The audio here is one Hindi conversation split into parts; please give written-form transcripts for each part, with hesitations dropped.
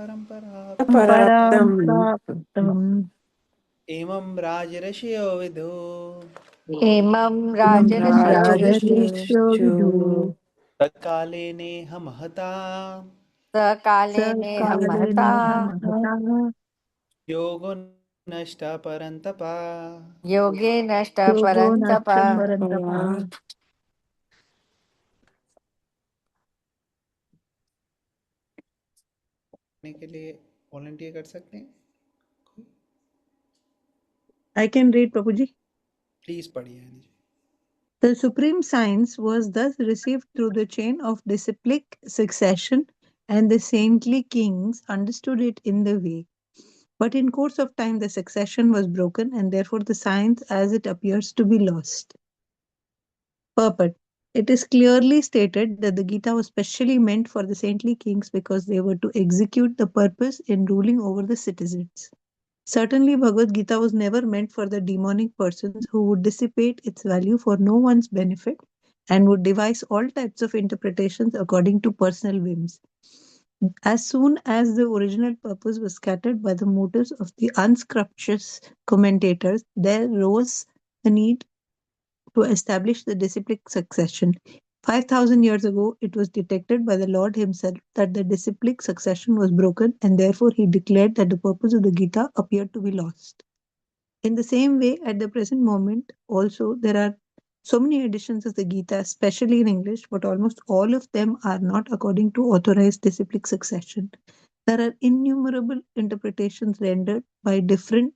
परम्पराप्तम् परां पराप्तम् प्राप्तम् इमं राजर्षयो विदु इमं राजर्षयो राजर्षिषो राजर्षिषु विदुः तत्काले नेह महता सकाले नेह सकाले महता नेह महता योगो नष्टः परन्तपा। योगे नष्ट योगो परन्तप। नष्ट परन्तपः। के लिए वॉलंटियर कर सकते हैं? I can read, Prabhuji. Please पढ़िए यानी जी। The supreme science was thus received through the chain of disciplic succession, and the saintly kings understood it in the way. But in course of time, the succession was broken, and therefore the science as it appears to be lost. Purport. It is clearly stated that the Gita was specially meant for the saintly kings because they were to execute the purpose in ruling over the citizens. Certainly, Bhagavad Gita was never meant for the demonic persons who would dissipate its value for no one's benefit and would devise all types of interpretations according to personal whims. As soon as the original purpose was scattered by the motives of the unscrupulous commentators, there rose the need to establish the disciplic succession. 5,000 years ago, it was detected by the Lord himself that the disciplic succession was broken, and therefore he declared that the purpose of the Gita appeared to be lost. In the same way, at the present moment, also, there are so many editions of the Gita, especially in English, but almost all of them are not according to authorized disciplic succession. There are innumerable interpretations rendered by different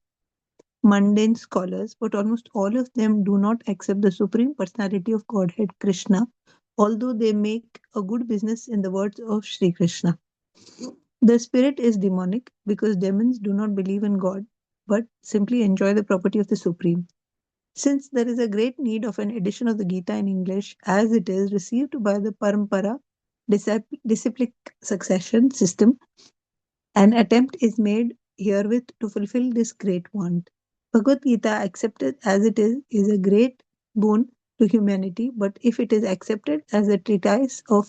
mundane scholars, but almost all of them do not accept the Supreme Personality of Godhead Krishna, although they make a good business in the words of Sri Krishna. The spirit is demonic because demons do not believe in God, but simply enjoy the property of the Supreme. Since there is a great need of an edition of the Gita in English, as it is received by the Parampara disciplic succession system, an attempt is made herewith to fulfill this great want. Bhagavad Gita, accepted as it is a great boon to humanity, but if it is accepted as a treatise of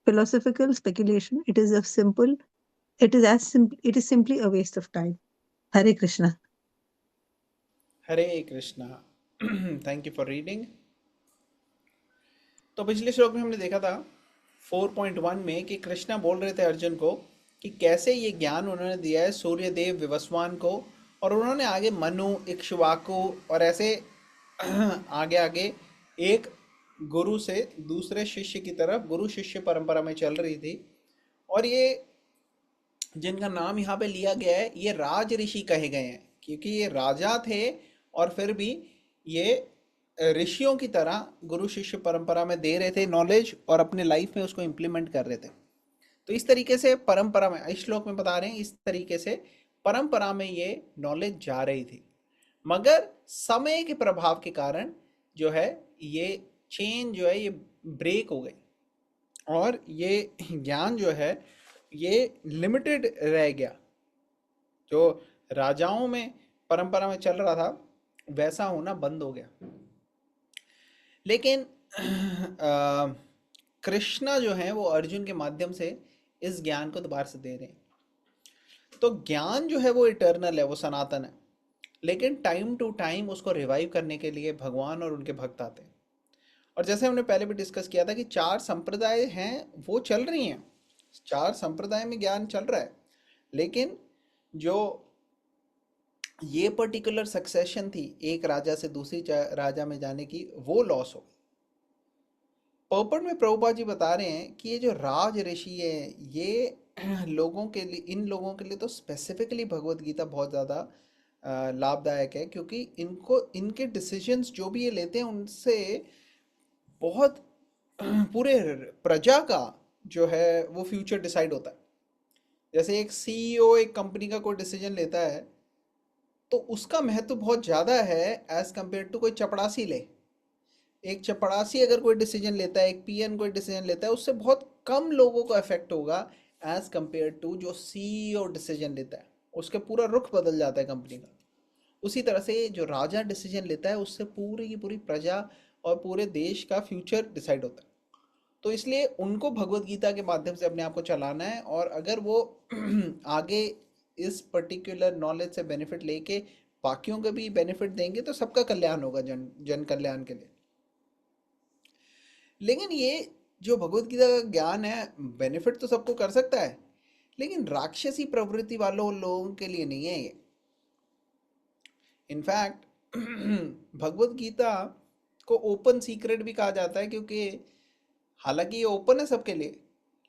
philosophical speculation, it is simply a waste of time. Hare Krishna. Hare Krishna. Thank you for reading. तो पिछले श्लोक में हमने देखा था 4.1 में कि कृष्णा बोल रहे थे अर्जुन को कि कैसे ये ज्ञान उन्होंने दिया है सूर्यदेव विवस्वान को, और उन्होंने आगे मनु, इक्ष्वाकु और ऐसे आगे आगे एक गुरु से दूसरे शिष्य की तरफ गुरु शिष्य परंपरा में चल रही थी। और ये जिनका नाम यहाँ पे लिया गया है ये राज ऋषि कहे गए हैं, क्योंकि ये राजा थे और फिर भी ये ऋषियों की तरह गुरु शिष्य परंपरा में दे रहे थे नॉलेज और अपने लाइफ में उसको इम्प्लीमेंट कर रहे थे। तो इस तरीके से परंपरा में, इस श्लोक में बता रहे हैं, इस तरीके से परंपरा में ये नॉलेज जा रही थी, मगर समय के प्रभाव के कारण जो है ये चेन जो है ये ब्रेक हो गई और ये ज्ञान जो है ये लिमिटेड रह गया। जो राजाओं में परंपरा में चल रहा था वैसा होना बंद हो गया। लेकिन कृष्णा जो है वो अर्जुन के माध्यम से इस ज्ञान को दोबारा से दे रहे हैं। तो ज्ञान जो है वो इटर्नल है, वो सनातन है, लेकिन टाइम टू टाइम उसको रिवाइव करने के लिए भगवान और उनके भक्त आते हैं। और जैसे हमने पहले भी डिस्कस किया था कि 4 संप्रदाय हैं वो चल रही हैं, 4 संप्रदाय में ज्ञान चल रहा है, लेकिन जो ये पर्टिकुलर सक्सेशन थी एक राजा से दूसरी राजा में जाने की, वो लॉस हो गई। पर्पट में प्रभुपाद जी बता रहे हैं कि ये जो राज ऋषि है ये लोगों के लिए, इन लोगों के लिए तो स्पेसिफिकली भगवत गीता बहुत ज़्यादा लाभदायक है, क्योंकि इनको इनके डिसीजंस जो भी ये लेते हैं उनसे बहुत पूरे प्रजा का जो है वो फ्यूचर डिसाइड होता है। जैसे एक सीईओ एक कंपनी का कोई डिसीजन लेता है तो उसका महत्व बहुत ज़्यादा है एज कंपेयर टू कोई चपड़ासी ले। एक चपड़ासी अगर कोई डिसीजन लेता है, एक पीएन कोई डिसीजन लेता है, उससे बहुत कम लोगों को इफेक्ट होगा एज कंपेयर टू जो सीईओ डिसीजन लेता है, उसके पूरा रुख बदल जाता है कंपनी का। उसी तरह से जो राजा डिसीजन लेता है उससे पूरी की पूरी प्रजा और पूरे देश का फ्यूचर डिसाइड होता है। तो इसलिए उनको भगवत गीता के माध्यम से अपने आप को चलाना है, और अगर वो आगे इस पर्टिकुलर नॉलेज से बेनिफिट लेके बाकियों को भी बेनिफिट देंगे तो सबका कल्याण होगा, जन जन कल्याण के लिए। लेकिन ये जो भगवत गीता का ज्ञान है, बेनिफिट तो सबको कर सकता है, लेकिन राक्षसी प्रवृत्ति वालों लोगों के लिए नहीं है ये। इनफैक्ट भगवत गीता को ओपन सीक्रेट भी कहा जाता है, क्योंकि हालांकि ये ओपन है सबके लिए,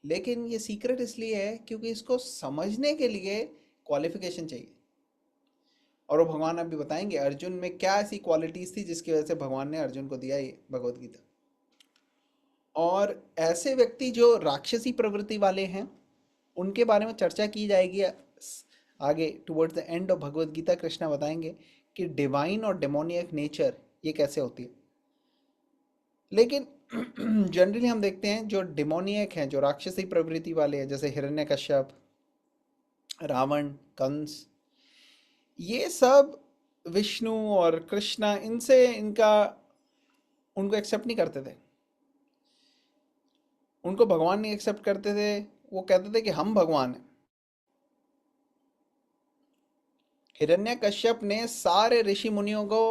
लेकिन ये सीक्रेट इसलिए है क्योंकि इसको समझने के लिए क्वालिफिकेशन चाहिए। और वो भगवान अभी बताएंगे अर्जुन में क्या ऐसी क्वालिटीज थी जिसकी वजह से भगवान ने अर्जुन को दिया ये भगवत गीता। और ऐसे व्यक्ति जो राक्षसी प्रवृत्ति वाले हैं उनके बारे में चर्चा की जाएगी आगे। Towards the end of Bhagavad Gita Krishna बताएंगे कि डिवाइन और डेमोनियक नेचर ये कैसे होती है। लेकिन जनरली हम देखते हैं जो डिमोनियक हैं, जो राक्षसी प्रवृत्ति वाले हैं, जैसे हिरण्यकश्यप, रावण, कंस, ये सब विष्णु और कृष्णा इनसे उनको एक्सेप्ट नहीं करते थे, उनको भगवान नहीं एक्सेप्ट करते थे। वो कहते थे कि हम भगवान हैं। हिरण्यकश्यप ने सारे ऋषि मुनियों को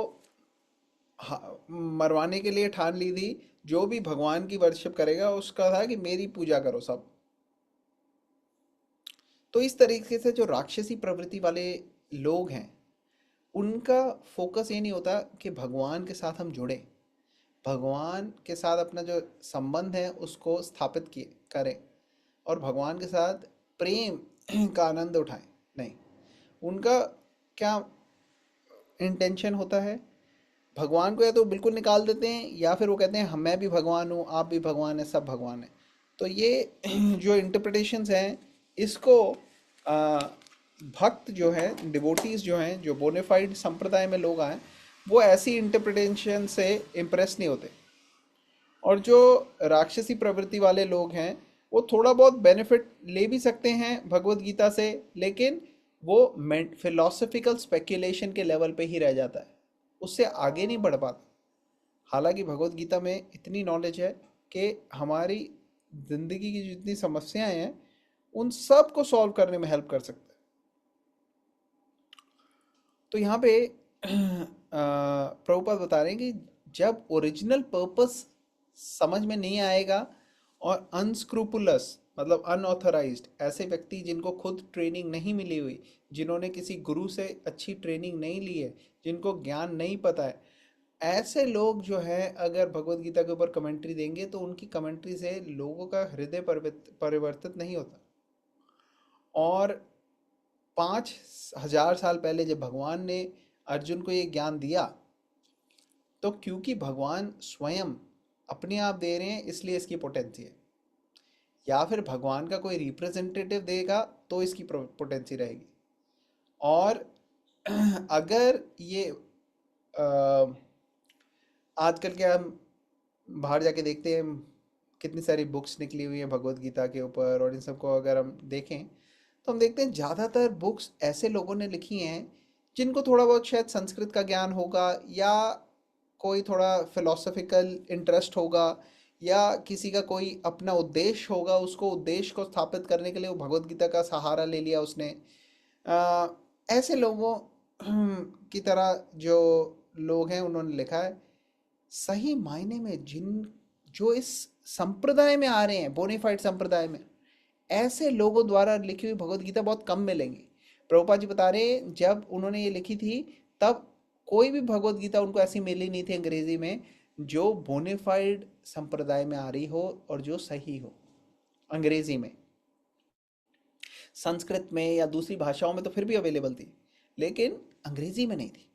मरवाने के लिए ठान ली थी। जो भी भगवान की वर्शिप करेगा उसका था कि मेरी पूजा करो सब। तो इस तरीके से जो राक्षसी प्रवृत्ति वाले लोग हैं उनका फोकस ये नहीं होता कि भगवान के साथ हम जुड़े, भगवान के साथ अपना जो संबंध है उसको स्थापित किए करें और भगवान के साथ प्रेम का आनंद उठाएं। नहीं, उनका क्या इंटेंशन होता है, भगवान को या तो बिल्कुल निकाल देते हैं या फिर वो कहते हैं मैं भी भगवान हूँ, आप भी भगवान है, सब भगवान है। तो ये जो इंटरप्रिटेशंस हैं इसको भक्त जो है, डिवोटीज जो हैं, जो बोनेफाइड संप्रदाय में लोग आए, वो ऐसी इंटरप्रिटेशन से इम्प्रेस नहीं होते। और जो राक्षसी प्रवृत्ति वाले लोग हैं वो थोड़ा बहुत बेनिफिट ले भी सकते हैं भगवत गीता से, लेकिन वो फिलोसफिकल स्पेक्यूलेशन के लेवल पे ही रह जाता है, उससे आगे नहीं बढ़ पाता। हालांकि भगवत गीता में इतनी नॉलेज है कि हमारी ज़िंदगी की जितनी समस्याएं हैं उन सब को सॉल्व करने में हेल्प कर सकता है। तो यहाँ पे प्रभुपाद बता रहे हैं कि जब ओरिजिनल पर्पस समझ में नहीं आएगा और अनस्क्रूपुलस मतलब अनऑथराइज्ड ऐसे व्यक्ति जिनको खुद ट्रेनिंग नहीं मिली हुई, जिन्होंने किसी गुरु से अच्छी ट्रेनिंग नहीं ली है, जिनको ज्ञान नहीं पता है, ऐसे लोग जो है अगर भगवत गीता के ऊपर कमेंट्री देंगे तो उनकी कमेंट्री से लोगों का हृदय परिवर्तित नहीं होता। और 5,000 साल पहले जब भगवान ने अर्जुन को ये ज्ञान दिया तो क्योंकि भगवान स्वयं अपने आप दे रहे हैं इसलिए इसकी पोटेंसी है, या फिर भगवान का कोई रिप्रेजेंटेटिव देगा तो इसकी पोटेंसी रहेगी। और अगर ये आजकल के हम बाहर जाके देखते हैं कितनी सारी बुक्स निकली हुई हैं भगवत गीता के ऊपर, और इन सबको अगर हम देखें तो हम देखते हैं ज़्यादातर बुक्स ऐसे लोगों ने लिखी हैं जिनको थोड़ा बहुत शायद संस्कृत का ज्ञान होगा, या कोई थोड़ा फिलोसफिकल इंटरेस्ट होगा, या किसी का कोई अपना उद्देश्य होगा, उसको उद्देश्य को स्थापित करने के लिए वो भगवत गीता का सहारा ले लिया उसने। ऐसे लोगों की तरह जो लोग हैं उन्होंने लिखा है। सही मायने में जो इस संप्रदाय में आ रहे हैं, बोनेफाइड संप्रदाय में, ऐसे लोगों द्वारा लिखी हुई भगवत गीता बहुत कम मिलेंगी। प्रभुपाद जी बता रहे हैं जब उन्होंने ये लिखी थी तब कोई भी भगवत गीता उनको ऐसी मिली नहीं थी अंग्रेजी में जो बोनेफाइड संप्रदाय में आ रही हो और जो सही हो। अंग्रेजी में, संस्कृत में या दूसरी भाषाओं में तो फिर भी अवेलेबल थी, लेकिन अंग्रेजी में नहीं थी।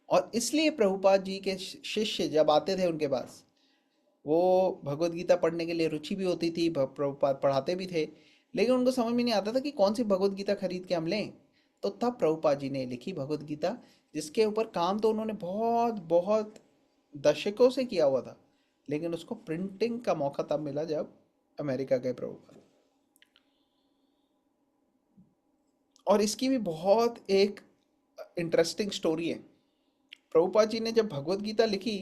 और इसलिए प्रभुपाद जी के शिष्य जब आते थे उनके पास, वो भगवत गीता पढ़ने के लिए रुचि भी होती थी, प्रभुपाद पढ़ाते भी थे, लेकिन उनको समझ में नहीं आता था कि कौन सी भगवत गीता खरीद के हम लें। तो तब प्रभुपाद जी ने लिखी भगवत गीता, जिसके ऊपर काम तो उन्होंने बहुत बहुत दशकों से किया हुआ था, लेकिन उसको प्रिंटिंग का मौका तब मिला जब अमेरिका गए प्रभुपाद। और इसकी भी बहुत एक इंटरेस्टिंग स्टोरी है। प्रभुपाद जी ने जब भगवत गीता लिखी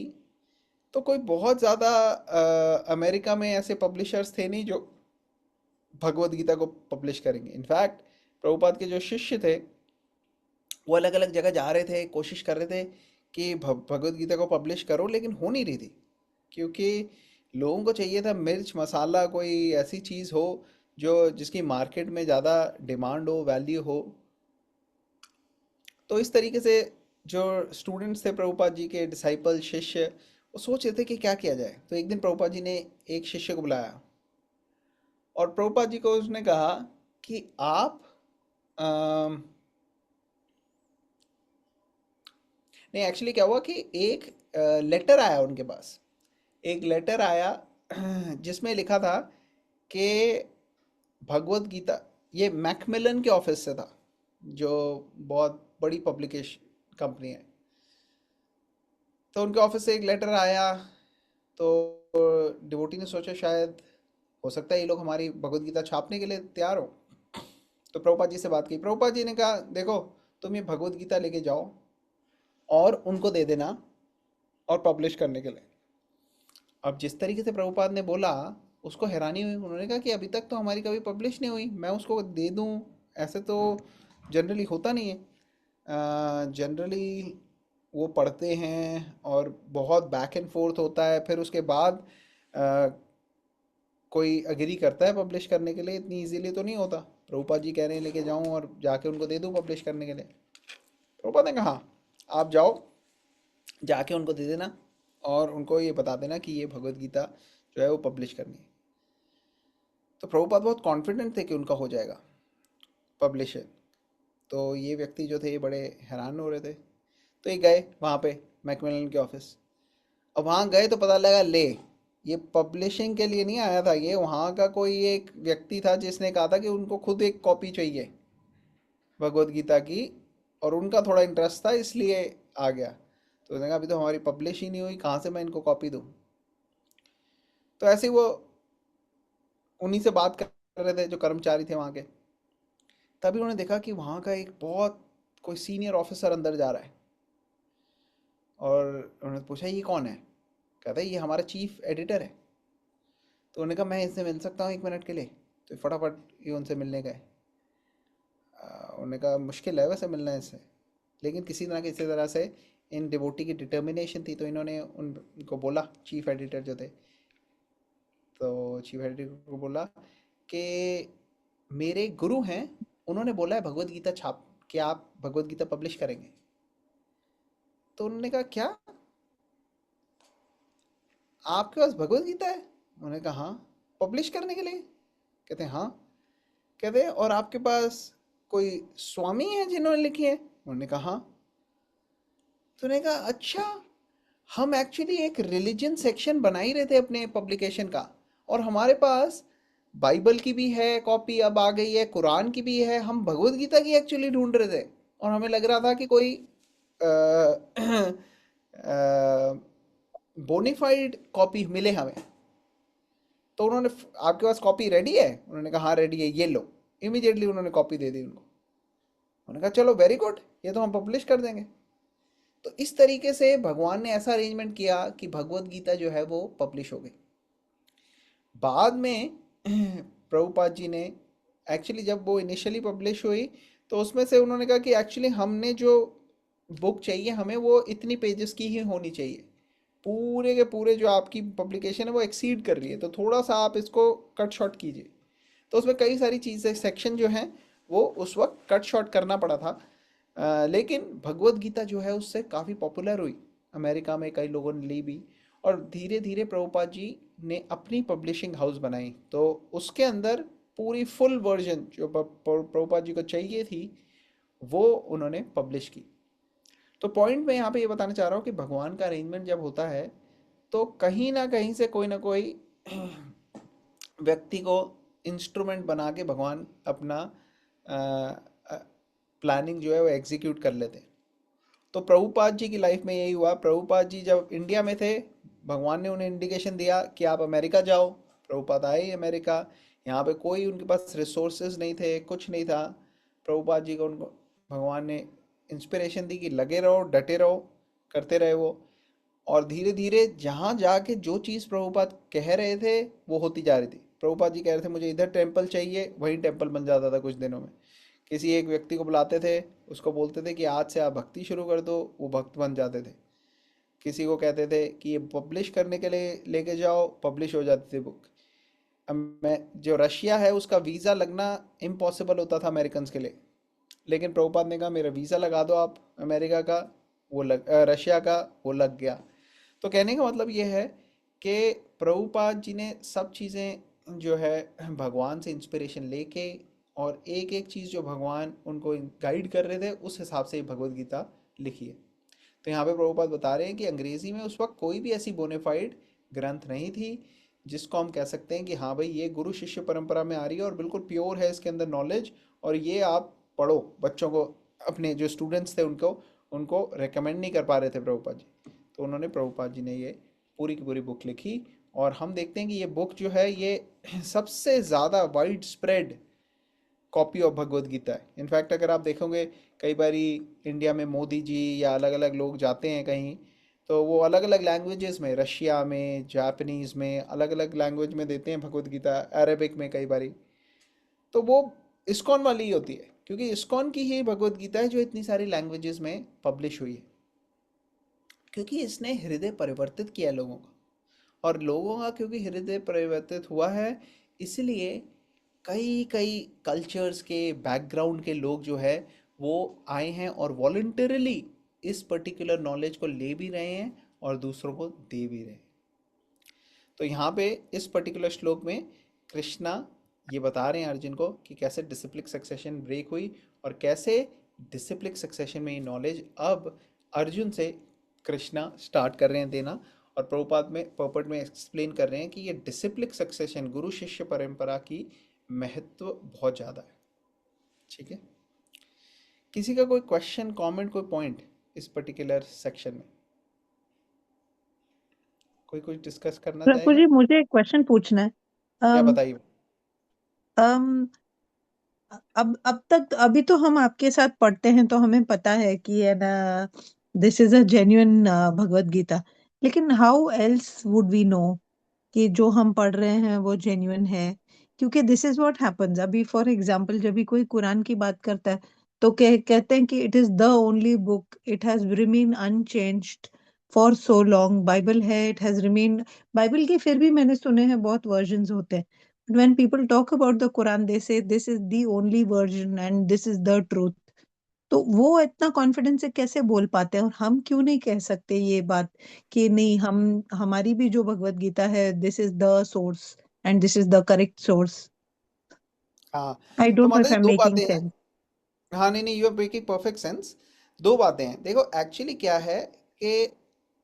तो कोई बहुत ज़्यादा अमेरिका में ऐसे पब्लिशर्स थे नहीं जो भगवत गीता को पब्लिश करेंगे। इनफैक्ट प्रभुपाद के जो शिष्य थे वो अलग अलग जगह जा रहे थे, कोशिश कर रहे थे कि भगवत गीता को पब्लिश करो, लेकिन हो नहीं रही थी, क्योंकि लोगों को चाहिए था मिर्च मसाला, कोई ऐसी चीज़ हो जो जिसकी मार्केट में ज़्यादा डिमांड हो, वैल्यू हो। तो इस तरीके से जो स्टूडेंट्स थे प्रभुपाद जी के, डिसाइपल, शिष्य, वो सोच रहे थे कि क्या किया जाए। तो एक दिन प्रभुपाद जी ने एक शिष्य को बुलाया और प्रभुपाद जी को उसने कहा कि आप अम, नहीं, एक्चुअली क्या हुआ कि एक लेटर आया उनके पास। एक लेटर आया जिसमें लिखा था कि भगवत गीता, ये मैकमिलन के ऑफिस से था, जो बहुत बड़ी पब्लिकेशन कंपनी है। तो उनके ऑफिस से एक लेटर आया। तो डिवोटी ने सोचा शायद हो सकता है ये लोग हमारी भगवत गीता छापने के लिए तैयार हो। तो प्रभुपाद जी से बात की। प्रभुपाद जी ने कहा देखो, तुम ये भगवत गीता लेके जाओ और उनको दे देना और पब्लिश करने के लिए। अब जिस तरीके से प्रभुपाद ने बोला, उसको हैरानी हुई। उन्होंने कहा कि अभी तक तो हमारी कभी पब्लिश नहीं हुई, मैं उसको दे दूं, ऐसे तो जनरली होता नहीं है। जनरली वो पढ़ते हैं और बहुत बैक एंड फोर्थ होता है, फिर उसके बाद अ, कोई अग्री करता है पब्लिश करने के लिए। इतनी इजीली तो नहीं होता। प्रभुपाद जी कह रहे हैं लेके जाऊं और जाके उनको दे दूं पब्लिश करने के लिए। प्रभुपाद ने कहा हाँ, आप जाओ, जाके उनको दे देना और उनको ये बता देना कि ये भगवत गीता जो है वो पब्लिश करनी है। तो प्रभुपाद बहुत कॉन्फिडेंट थे कि उनका हो जाएगा पब्लिशर। तो ये व्यक्ति जो थे ये बड़े हैरान हो रहे थे। तो ये गए वहाँ पे मैकमिलन के ऑफिस। अब वहाँ गए तो पता लगा, ले, ये पब्लिशिंग के लिए नहीं आया था, ये वहाँ का कोई एक व्यक्ति था जिसने कहा था कि उनको खुद एक कॉपी चाहिए भगवत गीता की, और उनका थोड़ा इंटरेस्ट था इसलिए आ गया। तो उसने कहा अभी तो हमारी पब्लिश ही नहीं हुई, कहाँ से मैं इनको कॉपी दूँ। तो ऐसे ही वो उन्हीं से बात कर रहे थे जो कर्मचारी थे वहाँ के। तभी उन्होंने देखा कि वहाँ का एक बहुत कोई सीनियर ऑफिसर अंदर जा रहा है। और उन्होंने पूछा ये कौन है। कहता है ये हमारा चीफ एडिटर है। तो उन्होंने कहा मैं इससे मिल सकता हूँ 1 मिनट के लिए। तो फटाफट ये उनसे मिलने गए। उन्होंने कहा मुश्किल है वैसे मिलना है इससे, लेकिन किसी तरह से इन डिवोटी की डिटर्मिनेशन थी, तो इन्होंने उनको बोला, चीफ एडिटर जो थे, तो चीफ एडिटर को बोला कि मेरे गुरु हैं, उन्होंने बोला है भगवत गीता छाप कि आप भगवत गीता पब्लिश करेंगे। तो उन्होंने कहा क्या, आपके पास भगवत गीता है? उन्होंने कहा हाँ, पब्लिश करने के लिए? कहते हैं हाँ। कहते हैं और आपके पास कोई स्वामी है जिन्होंने लिखी है? उन्होंने कहा हाँ। तो उन्होंने कहा अच्छा, हम एक्चुअली एक रिलीजन सेक्शन बना ही रहे थे अपने पब्लिकेशन का, और हमारे पास बाइबल की भी है कॉपी, अब आ गई है, कुरान की भी है, हम भगवत गीता की एक्चुअली ढूंढ रहे थे, और हमें लग रहा था कि कोई बोनीफाइड कॉपी मिले हमें। तो उन्होंने आपके पास कॉपी रेडी है? उन्होंने कहा हाँ रेडी है, ये लो। इमीडिएटली उन्होंने कॉपी दे दी उनको। उन्होंने कहा चलो वेरी गुड, ये तो हम पब्लिश कर देंगे। तो इस तरीके से भगवान ने ऐसा अरेंजमेंट किया कि भगवत गीता जो है वो पब्लिश हो गई। बाद में प्रभुपाद जी ने एक्चुअली जब वो इनिशियली पब्लिश हुई, तो उसमें से उन्होंने कहा कि एक्चुअली हमने जो बुक चाहिए हमें वो इतनी पेजेस की ही होनी चाहिए, पूरे के पूरे जो आपकी पब्लिकेशन है वो एक्सीड कर रही है, तो थोड़ा सा आप इसको कट शॉर्ट कीजिए। तो उसमें कई सारी चीज़ें, सेक्शन जो हैं वो उस वक्त कट शॉर्ट करना पड़ा था। लेकिन भगवत गीता जो है उससे काफ़ी पॉपुलर हुई, अमेरिका में कई लोगों ने ली भी, और धीरे धीरे प्रभुपाद जी ने अपनी पब्लिशिंग हाउस बनाई, तो उसके अंदर पूरी फुल वर्जन जो प्रभुपाद जी को चाहिए थी वो उन्होंने पब्लिश की। तो पॉइंट मैं यहाँ पे ये बताना चाह रहा हूँ कि भगवान का अरेंजमेंट जब होता है तो कहीं ना कहीं से कोई ना कोई व्यक्ति को इंस्ट्रूमेंट बना के भगवान अपना प्लानिंग जो है वो एग्जीक्यूट कर लेते हैं। तो प्रभुपाद जी की लाइफ में यही हुआ। प्रभुपाद जी जब इंडिया में थे, भगवान ने उन्हें इंडिकेशन दिया कि आप अमेरिका जाओ। प्रभुपाद आए अमेरिका। यहाँ पे कोई उनके पास रिसोर्सेज नहीं थे, कुछ नहीं था। प्रभुपाद जी को उनको भगवान ने इंस्पिरेशन दी कि लगे रहो, डटे रहो, करते रहे वो। और धीरे धीरे जहाँ जाके जो चीज़ प्रभुपाद कह रहे थे वो होती जा रही थी। प्रभुपाद जी कह रहे थे मुझे इधर टेम्पल चाहिए, वही टेम्पल बन जाता था कुछ दिनों में। किसी एक व्यक्ति को बुलाते थे, उसको बोलते थे कि आज से आप भक्ति शुरू कर दो, वो भक्त बन जाते थे। किसी को कहते थे कि ये पब्लिश करने के लिए लेके जाओ, पब्लिश हो जाती थी बुक। अब मैं जो रशिया है उसका वीज़ा लगना इम्पॉसिबल होता था अमेरिकन के लिए, लेकिन प्रभुपाद ने कहा मेरा वीज़ा लगा दो आप अमेरिका का, रशिया का, वो लग गया। तो कहने का मतलब ये है कि प्रभुपाद जी ने सब चीज़ें जो है भगवान से इंस्पिरेशन लेके और एक एक चीज़ जो भगवान उनको गाइड कर रहे थे उस हिसाब से ही भगवत गीता लिखी है। तो यहाँ पे प्रभुपाद बता रहे हैं कि अंग्रेजी में उस वक्त कोई भी ऐसी बोनेफाइड ग्रंथ नहीं थी जिसको हम कह सकते हैं कि हाँ भाई ये गुरु शिष्य परंपरा में आ रही है और बिल्कुल प्योर है इसके अंदर नॉलेज, और ये आप पढ़ो। बच्चों को, अपने जो स्टूडेंट्स थे उनको उनको रेकमेंड नहीं कर पा रहे थे प्रभुपाद जी, तो उन्होंने, प्रभुपाद जी ने ये पूरी की पूरी बुक लिखी। और हम देखते हैं कि ये बुक जो है ये सबसे ज़्यादा वाइड स्प्रेड कॉपी ऑफ भगवत गीता है। इनफैक्ट अगर आप देखोगे कई बारी इंडिया में मोदी जी या अलग अलग लोग जाते हैं कहीं, तो वो अलग अलग लैंग्वेजेस में, रशिया में, जापानीज़ में, अलग अलग लैंग्वेज में देते हैं भगवत गीता, अरेबिक में कई बारी। तो वो इस्कॉन वाली ही होती है, क्योंकि इस्कॉन की ही भगवत गीता है जो इतनी सारी लैंग्वेजेस में पब्लिश हुई है, क्योंकि इसने हृदय परिवर्तित किया लोगों का। और लोगों का क्योंकि हृदय परिवर्तित हुआ है, इसलिए कई कई कल्चर्स के बैकग्राउंड के लोग जो है वो आए हैं और वॉलंटरली इस पर्टिकुलर नॉलेज को ले भी रहे हैं और दूसरों को दे भी रहे हैं। तो यहाँ पे इस पर्टिकुलर श्लोक में कृष्णा ये बता रहे हैं अर्जुन को कि कैसे डिसिप्लिक सक्सेशन ब्रेक हुई और कैसे डिसिप्लिक सक्सेशन में ये नॉलेज अब अर्जुन से कृष्णा स्टार्ट कर रहे हैं देना। और प्रभुपाद में पर्पट में एक्सप्लेन कर रहे हैं कि ये डिसिप्लिक सक्सेशन गुरु शिष्य परंपरा की महत्व बहुत ज़्यादा है। ठीक है, किसी का कोई क्वेश्चन, कमेंट, कोई पॉइंट इस पर्टिकुलर सेक्शन में? कोई कुछ डिस्कस करना प्रभु चाहेगा? जी, मुझे एक क्वेश्चन पूछना है। क्या अम, बताइए। अम, अब तक, अभी तो हम आपके साथ पढ़ते हैं तो हमें पता है कि है ना, this is a genuine Bhagavad Gita. लेकिन how else would we know कि जो हम पढ़ रहे हैं वो जेन्युइन है? क्योंकि दिस इज व्हाट हैपेंस। अभी फॉर एग्जांपल जब भी कोई कुरान की बात करता है तो कहते हैं कि it is the only book, it has remain unchanged for so long. Bible है, इट हैज रिमेन। बाइबल के फिर भी मैंने सुने हैं बहुत वर्जन्स होते हैं, but when people talk about the Quran they say this is the only version and this is the truth. तो वो इतना कॉन्फिडेंस से कैसे बोल पाते हैं, और हम क्यों नहीं कह सकते ये बात कि नहीं, हम हमारी भी जो भगवत गीता है, this is the source and this is the correct source? हाँ, आई तो डोंट नो माता इफ जी आई एम दो मेकिंग बातें हैं। सेंस। हाँ, नहीं नहीं, you are making perfect sense. दो बातें हैं, देखो एक्चुअली क्या है कि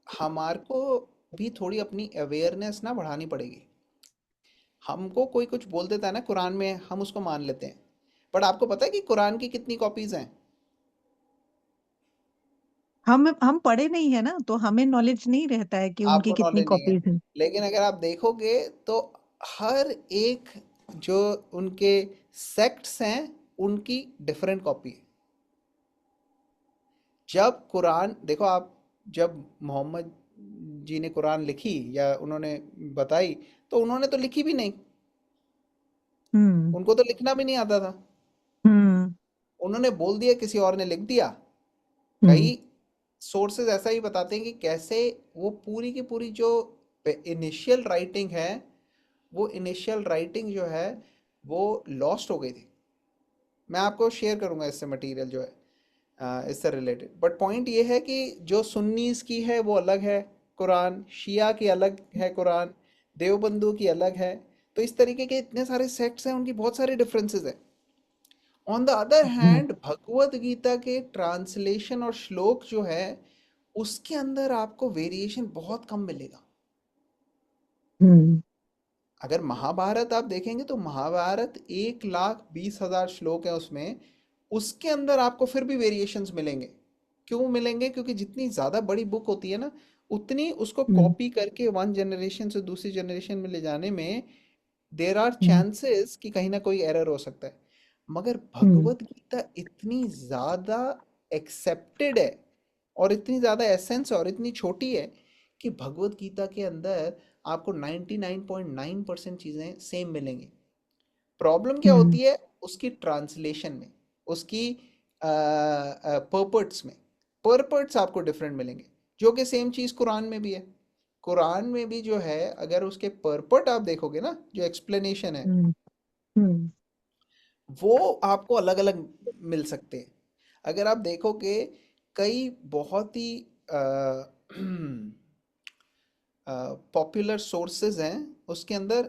हमारे को भी थोड़ी अपनी अवेयरनेस ना बढ़ानी पड़ेगी। हमको कोई कुछ बोल देता है ना कुरान में, हम उसको मान लेते हैं, बट आपको पता है कि कुरान की कितनी कॉपीज हैं? हम पढ़े नहीं है ना, तो हमें नॉलेज नहीं रहता है कि उनकी आपको कितनी नॉलेज नहीं है, कॉपीज हैं। लेकिन अगर आप देखोगे तो हर एक जो उनके सेक्ट्स हैं उनकी डिफरेंट कॉपी है। जब कुरान देखो आप, जब मोहम्मद जी ने कुरान लिखी या उन्होंने बताई, तो उन्होंने तो लिखी भी नहीं, हम्म। उनको तो लिखना भी नहीं आता था। हम्म। उन्होंने बोल दिया, किसी और ने लिख दिया। हम्म। कई सोर्सेज ऐसा ही बताते हैं कि कैसे वो पूरी की पूरी जो इनिशियल राइटिंग है, वो इनिशियल राइटिंग जो है वो लॉस्ट हो गई थी। मैं आपको शेयर करूंगा इससे मटेरियल जो है इससे रिलेटेड। बट पॉइंट ये है कि जो सुन्नीस की है वो अलग है कुरान, शिया की अलग है कुरान, देवबंदू की अलग है। तो इस तरीके के इतने सारे सेक्ट्स हैं, उनकी बहुत सारे डिफरेंसेस हैं। On the other hmm. Hand Bhagavad Gita के ट्रांसलेशन और श्लोक जो है उसके अंदर आपको वेरिएशन बहुत कम मिलेगा। हम्म। अगर महाभारत आप देखेंगे तो महाभारत 1,20,000 श्लोक है उसमें, उसके अंदर आपको फिर भी वेरिएशंस मिलेंगे। क्यों मिलेंगे? क्योंकि जितनी ज़्यादा बड़ी बुक होती है ना, उतनी उसको हम्म। कॉपी करके वन जनरेशन से दूसरी जनरेशन में ले जाने में देर आर हम्म। चांसेस कि कहीं ना कोई एरर हो सकता है। मगर हम्म। भगवत गीता इतनी ज़्यादा एक्सेप्टेड है और इतनी ज़्यादा एसेंस और इतनी छोटी है कि भगवत गीता के अंदर आपको 99.9% चीज़ें सेम मिलेंगी। प्रॉब्लम क्या हम्म होती है उसकी ट्रांसलेशन में, उसकी पर्पट्स में। पर्पट्स आपको डिफरेंट मिलेंगे, जो कि सेम चीज़ कुरान में भी है। कुरान में भी जो है, अगर उसके पर्पट आप देखोगे ना, जो एक्सप्लेनेशन है, हम्म हम्म वो आपको अलग अलग मिल सकते हैं। अगर आप देखोगे, कई बहुत ही पॉपुलर सोर्सेज हैं, उसके अंदर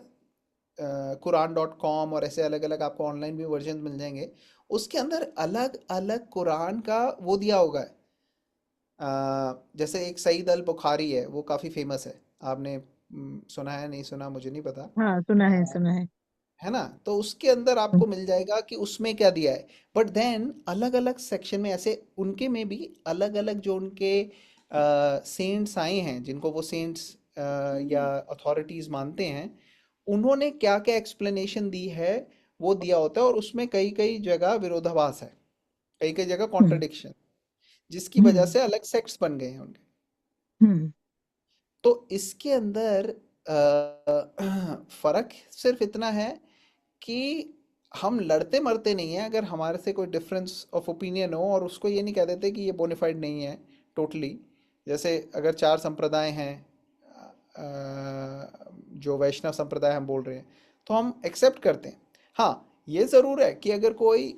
कुरान.com और ऐसे अलग अलग आपको ऑनलाइन भी वर्जन मिल जाएंगे। उसके अंदर अलग अलग कुरान का वो दिया होगा है। जैसे एक सईद अल बुखारी है, वो काफ़ी फेमस है। आपने सुना है नहीं सुना मुझे नहीं पता। हाँ, सुना है, सुना है। है ना? तो उसके अंदर हम्म आपको मिल जाएगा कि उसमें क्या दिया है। बट देन अलग अलग सेक्शन में ऐसे उनके में भी अलग अलग जो उनके सेंट्स आए हैं, जिनको वो सेंट्स या अथॉरिटीज मानते हैं, उन्होंने क्या क्या एक्सप्लेनेशन दी है, वो दिया होता है। और उसमें कई कई जगह विरोधाभास है, कई कई जगह हम्म कॉन्ट्रडिक्शन, जिसकी वजह हम्म से अलग सेक्ट्स बन गए हैं उनके। हम्म तो इसके अंदर फर्क सिर्फ इतना है कि हम लड़ते मरते नहीं हैं अगर हमारे से कोई डिफरेंस ऑफ ओपिनियन हो, और उसको ये नहीं कह देते कि ये बोनाफाइड नहीं है टोटली। जैसे अगर चार संप्रदाय हैं, जो वैष्णव संप्रदाय हम बोल रहे हैं, तो हम एक्सेप्ट करते हैं। हाँ, ये ज़रूर है कि अगर कोई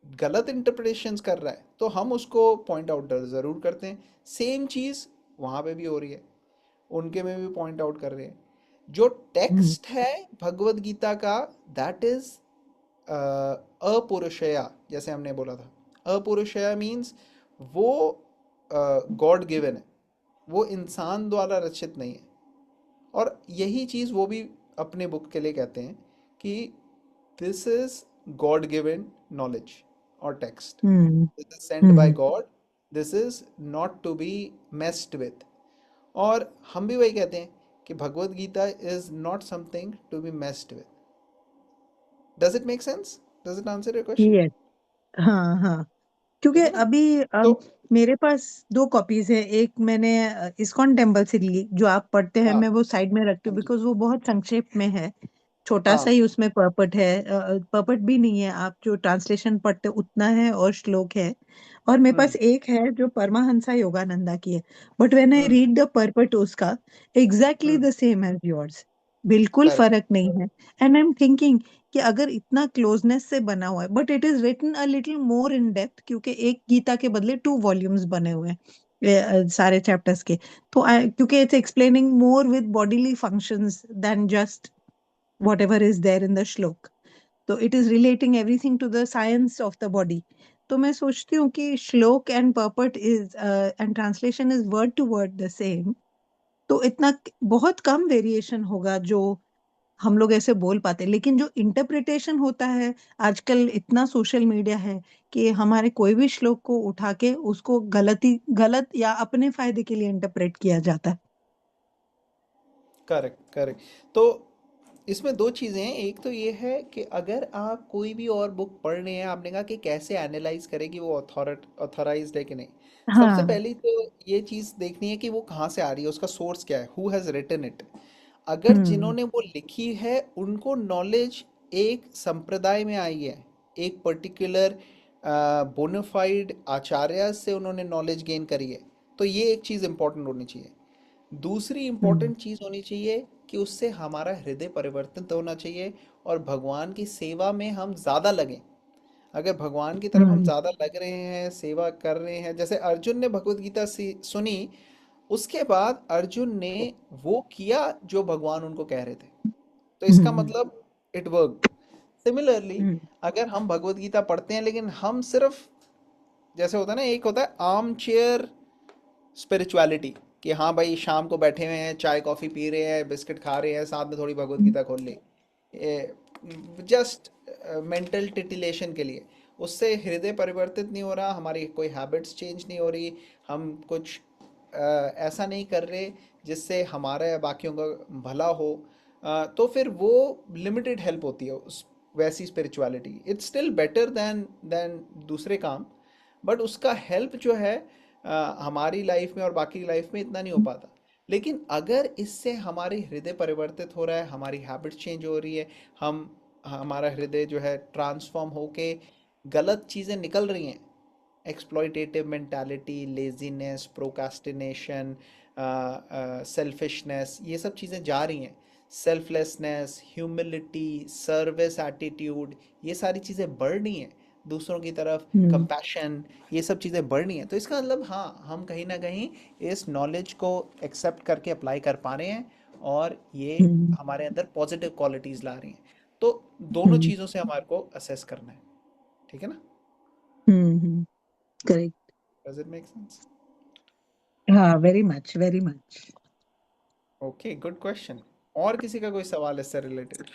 गलत इंटरप्रिटेशंस कर रहा है तो हम उसको पॉइंट आउट ज़रूर करते हैं। सेम चीज़ वहाँ पे भी हो रही है, उनके में भी पॉइंट आउट कर रहे हैं। जो हम्म टेक्स्ट है भगवत गीता का, दैट इज अपुरुषया, जैसे हमने बोला था। अपुरुषया मीन्स वो गॉड गिवन है, वो इंसान द्वारा रचित नहीं है। और यही चीज़ वो भी अपने बुक के लिए कहते हैं कि this is God given knowledge और text, hmm this is sent by hmm God, this is not to be messed with. और हम भी वही कहते हैं कि Bhagavad Gita is not something to be messed with. Does it make sense? Does it answer your question? Yes. हाँ हाँ, क्योंकि ठीक है ना? अभी तो मेरे पास दो कॉपीज है। एक मैंने इस्कॉन टेम्पल से ली, जो आप पढ़ते हैं, हाँ, मैं वो साइड में रखती हूँ हाँ जी, बिकॉज वो बहुत संक्षेप में है। छोटा सा हाँ, ही उसमें पर्पट है, पर्पट भी नहीं है, आप जो ट्रांसलेशन पढ़ते उतना है, और श्लोक है। और मेरे हम्म, पास एक है जो परमाहंसा योगानंदा की है, but when I hmm, read the purport उसका exactly hmm, the same as yours, बिल्कुल करेक्ट, फर्क नहीं है। एंड आई एम थिंकिंग कि अगर इतना क्लोजनेस से बना हुआ है, but it is written a little more in depth, क्योंकि एक गीता के बदले 2 वॉल्यूम्स बने हुए हैं सारे चैप्टर्स के। तो क्योंकि it's explaining more with bodily functions than just whatever is there in the shlok. तो it is relating everything to the science of the body. तो मैं सोचती हूँ कि श्लोक and purport is and translation is word to word the same. तो इतना बहुत कम वेरिएशन होगा जो हम लोग ऐसे बोल पाते, लेकिन जो इंटरप्रिटेशन होता है, आजकल इतना सोशल मीडिया है कि हमारे कोई भी श्लोक को उठा के उसको गलत या अपने फायदे के लिए इंटरप्रेट किया जाता है। Correct, correct. तो इसमें दो चीज़ें हैं। एक तो ये है कि अगर आप कोई भी और बुक पढ़ रहे हैं, आपने कहा कि कैसे एनालाइज करें कि वो ऑथराइज्ड है कि नहीं। सबसे हाँ। पहली तो ये चीज़ देखनी है कि वो कहाँ से आ रही है, उसका सोर्स क्या है, हु हैज़ रिटन इट। अगर हम्म जिन्होंने वो लिखी है उनको नॉलेज एक संप्रदाय में आई है, एक पर्टिकुलर बोनाफाइड आचार्य से उन्होंने नॉलेज गेन करी है, तो ये एक चीज़ इंपॉर्टेंट होनी चाहिए। दूसरी हम्म इंपॉर्टेंट चीज़ होनी चाहिए कि उससे हमारा हृदय परिवर्तित होना चाहिए, और भगवान की सेवा में हम ज़्यादा लगें। अगर भगवान की तरफ हम हम्म ज़्यादा लग रहे हैं, सेवा कर रहे हैं, जैसे अर्जुन ने भगवत गीता सुनी, उसके बाद अर्जुन ने वो किया जो भगवान उनको कह रहे थे, तो इसका हम्म मतलब इट वर्क। सिमिलरली, हम्म अगर हम भगवत गीता पढ़ते हैं लेकिन हम सिर्फ, जैसे होता है ना, एक होता है आर्म चेयर स्पिरिचुअलिटी, कि हाँ भाई शाम को बैठे हुए हैं, चाय कॉफ़ी पी रहे हैं, बिस्किट खा रहे हैं, साथ में थोड़ी भगवत गीता खोल ली, जस्ट मेंटल टिटिलेशन के लिए। उससे हृदय परिवर्तित नहीं हो रहा, हमारी कोई हैबिट्स चेंज नहीं हो रही, हम कुछ ऐसा नहीं कर रहे जिससे हमारा या बाकियों का भला हो। तो फिर वो लिमिटेड हेल्प होती है उस वैसी spirituality. It's still better than दूसरे काम, बट उसका हेल्प जो है हमारी लाइफ में और बाकी लाइफ में इतना नहीं हो पाता। लेकिन अगर इससे हमारी हृदय परिवर्तित हो रहा है, हमारी हैबिट चेंज हो रही है, हम हमारा हृदय जो है ट्रांसफॉर्म होके गलत चीज़ें निकल रही हैं, exploitative mentality, laziness, procrastination, selfishness, ये सब चीज़ें जा रही हैं, सेल्फलेसनेस, ह्यूमिलिटी, सर्विस एटीट्यूड, ये सारी चीज़ें बढ़ रही हैं दूसरों की तरफ, हम्म कंपैशन, ये सब चीज़ें बढ़नी है। तो इसका मतलब हाँ, हम कहीं ना कहीं इस नॉलेज को एक्सेप्ट करके अप्लाई कर पा रहे हैं और ये हम्म हमारे अंदर पॉजिटिव क्वालिटीज़ ला रही हैं। तो दोनों हम्म चीज़ों से हमारे को असेस करना है। ठीक है ना? Correct. Does it make sense? हाँ, very much, very much. Okay, good question. और किसी का कोई सवाल इससे रिलेटेड?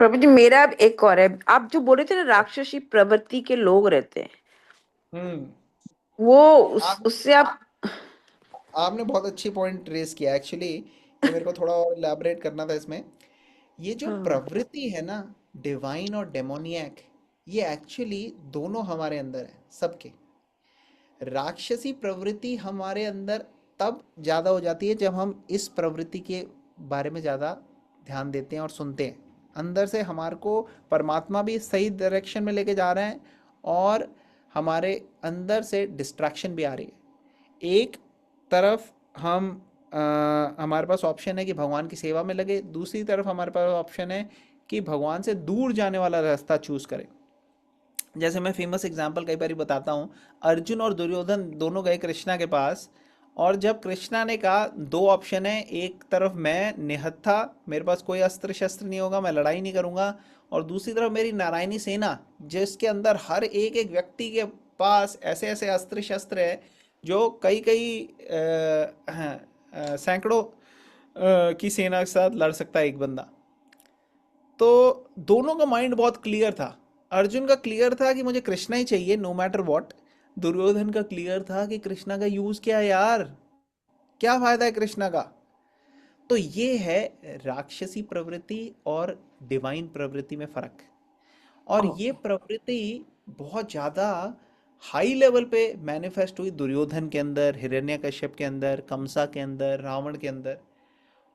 प्रभु जी, मेरा अब एक और है। आप जो बोल रहे थे ना, राक्षसी प्रवृत्ति के लोग रहते हैं, हम्म। वो आप उससे आप आपने बहुत अच्छी पॉइंट रेज किया एक्चुअली। ये मेरे को थोड़ा और elaborate करना था इसमें। ये जो हाँ, प्रवृत्ति है ना, डिवाइन और डेमोनियक, ये एक्चुअली दोनों हमारे अंदर है, सबके। राक्षसी प्रवृत्ति हमारे अंदर तब ज़्यादा हो जाती है जब हम इस प्रवृत्ति के बारे में ज़्यादा ध्यान देते हैं और सुनते हैं। अंदर से हमारे को परमात्मा भी सही डायरेक्शन में लेके जा रहे हैं और हमारे अंदर से डिस्ट्रैक्शन भी आ रही है। एक तरफ हम हमारे पास ऑप्शन है कि भगवान की सेवा में लगे, दूसरी तरफ हमारे पास ऑप्शन है कि भगवान से दूर जाने वाला रास्ता चूज करें। जैसे मैं फेमस एग्जांपल कई बार बताता हूँ, अर्जुन और दुर्योधन दोनों गए कृष्णा के पास, और जब कृष्णा ने कहा दो ऑप्शन है, एक तरफ मैं निहत्था, मेरे पास कोई अस्त्र शस्त्र नहीं होगा, मैं लड़ाई नहीं करूंगा, और दूसरी तरफ मेरी नारायणी सेना जिसके अंदर हर एक एक व्यक्ति के पास ऐसे ऐसे अस्त्र शस्त्र है जो कई कई सैकड़ों की सेना के साथ लड़ सकता है एक बंदा। तो दोनों का माइंड बहुत क्लियर था। अर्जुन का क्लियर था कि मुझे कृष्णा ही चाहिए नो मैटर व्हाट। दुर्योधन का क्लियर था कि कृष्णा का यूज क्या है यार, क्या फायदा है कृष्णा का। तो ये है राक्षसी प्रवृत्ति और डिवाइन प्रवृत्ति में फर्क। और ये प्रवृत्ति बहुत ज्यादा हाई लेवल पे मैनिफेस्ट हुई दुर्योधन के अंदर, हिरण्यकश्यप के अंदर, कंसा के अंदर, रावण के अंदर।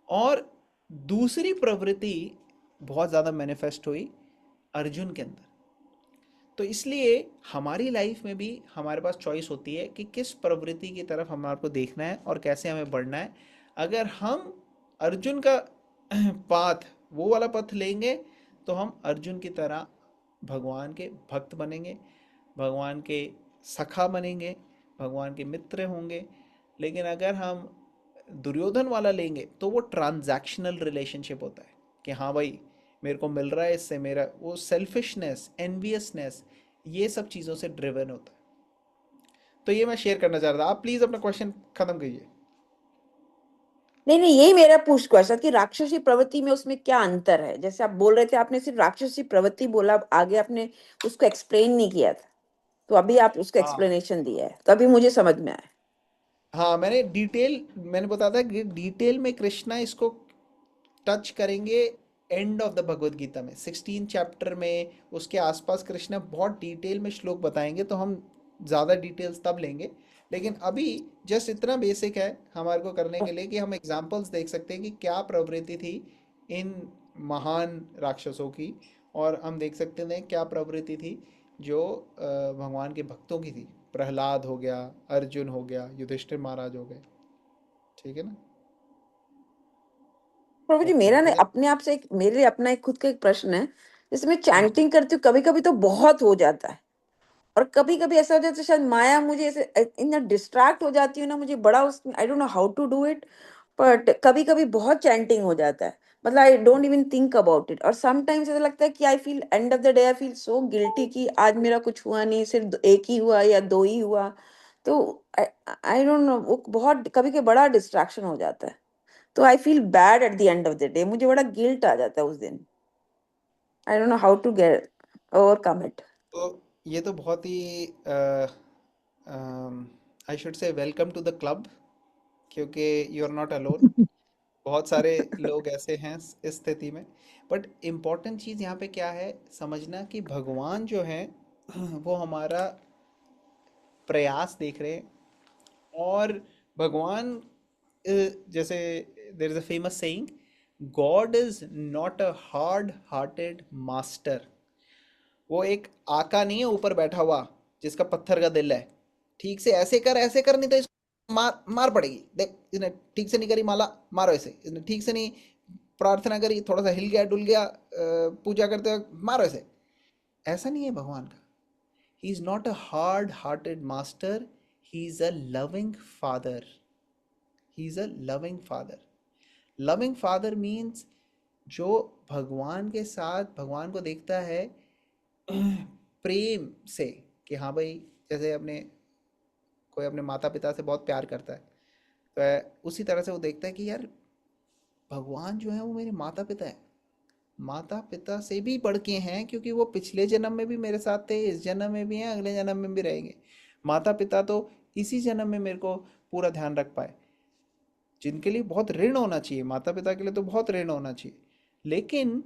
और दूसरी प्रवृत्ति बहुत ज़्यादा मैनिफेस्ट हुई अर्जुन के अंदर। तो इसलिए हमारी लाइफ में भी हमारे पास चॉइस होती है कि किस प्रवृत्ति की तरफ हमारे को देखना है और कैसे हमें बढ़ना है। अगर हम अर्जुन का पाथ, वो वाला पथ लेंगे, तो हम अर्जुन की तरह भगवान के भक्त बनेंगे, भगवान के सखा बनेंगे, भगवान के मित्र होंगे। लेकिन अगर हम दुर्योधन वाला लेंगे तो वो ट्रांजैक्शनल रिलेशनशिप होता है कि हाँ भाई, मेरे को मिल रहा है इससे, मेरा वो सेल्फिशनेस, एनवियसनेस, ये सब चीज़ों से ड्रिवन होता है। तो ये मैं शेयर करना चाह रहा था। आप प्लीज़ अपना क्वेश्चन खत्म कीजिए। नहीं नहीं, यही मेरा पूछ क्वेश्चन कि राक्षसी प्रवृत्ति में उसमें क्या अंतर है। जैसे आप बोल रहे थे, आपने सिर्फ राक्षसी प्रवृत्ति बोला, आगे आपने उसको एक्सप्लेन नहीं किया था, तो अभी आप उसका हाँ एक्सप्लेनेशन दिया है, तो अभी मुझे समझ में आया। हाँ, मैंने बताया था कि डिटेल में कृष्णा इसको टच करेंगे and of the Bhagavad Gita में, 16 चैप्टर में, उसके आसपास कृष्णा बहुत डिटेल में श्लोक बताएंगे। तो हम ज़्यादा डिटेल्स तब लेंगे। लेकिन अभी जस्ट इतना बेसिक है हमारे को करने के लिए कि हम एग्जाम्पल्स देख सकते हैं कि क्या प्रवृत्ति थी इन महान राक्षसों की, और हम देख सकते हैं क्या प्रवृत्ति थी जो भगवान के भक्तों की थी। प्रहलाद हो गया, अर्जुन हो गया, युधिष्ठिर महाराज हो गए। ठीक है ना? प्रभु जी, ओके, मेरा ना डिड अपने आप से एक, मेरे लिए अपना एक खुद का एक प्रश्न है। जैसे मैं आई। चैंटिंग करती हूँ, कभी कभी तो बहुत हो जाता है, और कभी कभी ऐसा हो जाता है शायद माया मुझे ऐसे इतना डिस्ट्रैक्ट हो जाती हूँ ना, मुझे बड़ा उस I don't know how to do it, but कभी कभी बहुत चैंटिंग हो जाता है। मतलब I don't even think about it, और समटाइम्स ऐसा लगता है कि I feel end of the day I feel so guilty कि आज मेरा कुछ हुआ नहीं, सिर्फ एक ही हुआ या दो ही हुआ। तो आई डोंट नो, वो बहुत कभी कभी बड़ा डिस्ट्रैक्शन हो जाता है। तो I feel bad at the end of the day, मुझे बड़ा गिल्ट आ जाता है उस दिन। I don't know how to get overcome it. तो ये तो बहुत ही I should say welcome to the club, क्योंकि यू आर नॉट अलोन। बहुत सारे लोग ऐसे हैं इस स्थिति में। बट इम्पोर्टेंट चीज़ यहाँ पे क्या है समझना, कि भगवान जो है वो हमारा प्रयास देख रहे हैं। और भगवान जैसे there is a famous saying, God is not a hard hearted master. वो एक आका नहीं है ऊपर बैठा हुआ जिसका पत्थर का दिल है, ठीक से ऐसे कर नहीं तो इसको मार मार पड़ेगी, देख इसने ठीक से नहीं करी माला, मारो इसे, इसने ठीक से नहीं प्रार्थना करी, थोड़ा सा हिल गया डुल गया पूजा करते वक्त, मारो इसे। ऐसा नहीं है भगवान का। He is not a hard hearted master, he is a loving father. He is a loving father. Loving father means जो भगवान के साथ भगवान को देखता है प्रेम से, कि हाँ भाई, जैसे अपने कोई अपने माता पिता से बहुत प्यार करता है, तो उसी तरह से वो देखता है कि यार भगवान जो है वो मेरे माता पिता है, माता पिता से भी बढ़ के हैं, क्योंकि वो पिछले जन्म में भी मेरे साथ थे, इस जन्म में भी हैं, अगले जन्म में भी रहेंगे। माता पिता तो इसी जन्म में मेरे को पूरा ध्यान रख पाए, जिनके लिए बहुत ऋण होना चाहिए, माता पिता के लिए तो बहुत ऋण होना चाहिए। लेकिन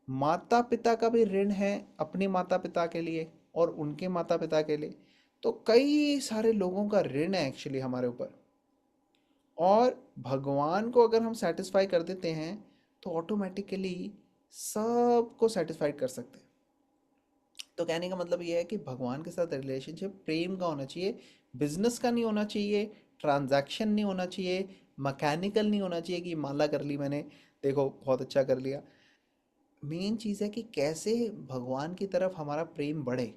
माता पिता का भी ऋण है अपने माता पिता के लिए और उनके माता पिता के लिए। तो कई सारे लोगों का ऋण है एक्चुअली हमारे ऊपर। और भगवान को अगर हम सेटिस्फाई कर देते हैं तो ऑटोमेटिकली सबको सेटिस्फाइड कर सकते हैं। तो कहने का मतलब ये है कि भगवान के साथ रिलेशनशिप प्रेम का होना चाहिए, बिजनेस का नहीं होना चाहिए, ट्रांजैक्शन नहीं होना चाहिए, मैकेनिकल नहीं होना चाहिए कि माला कर ली मैंने, देखो बहुत अच्छा कर लिया। मेन चीज़ है कि कैसे भगवान की तरफ हमारा प्रेम बढ़े,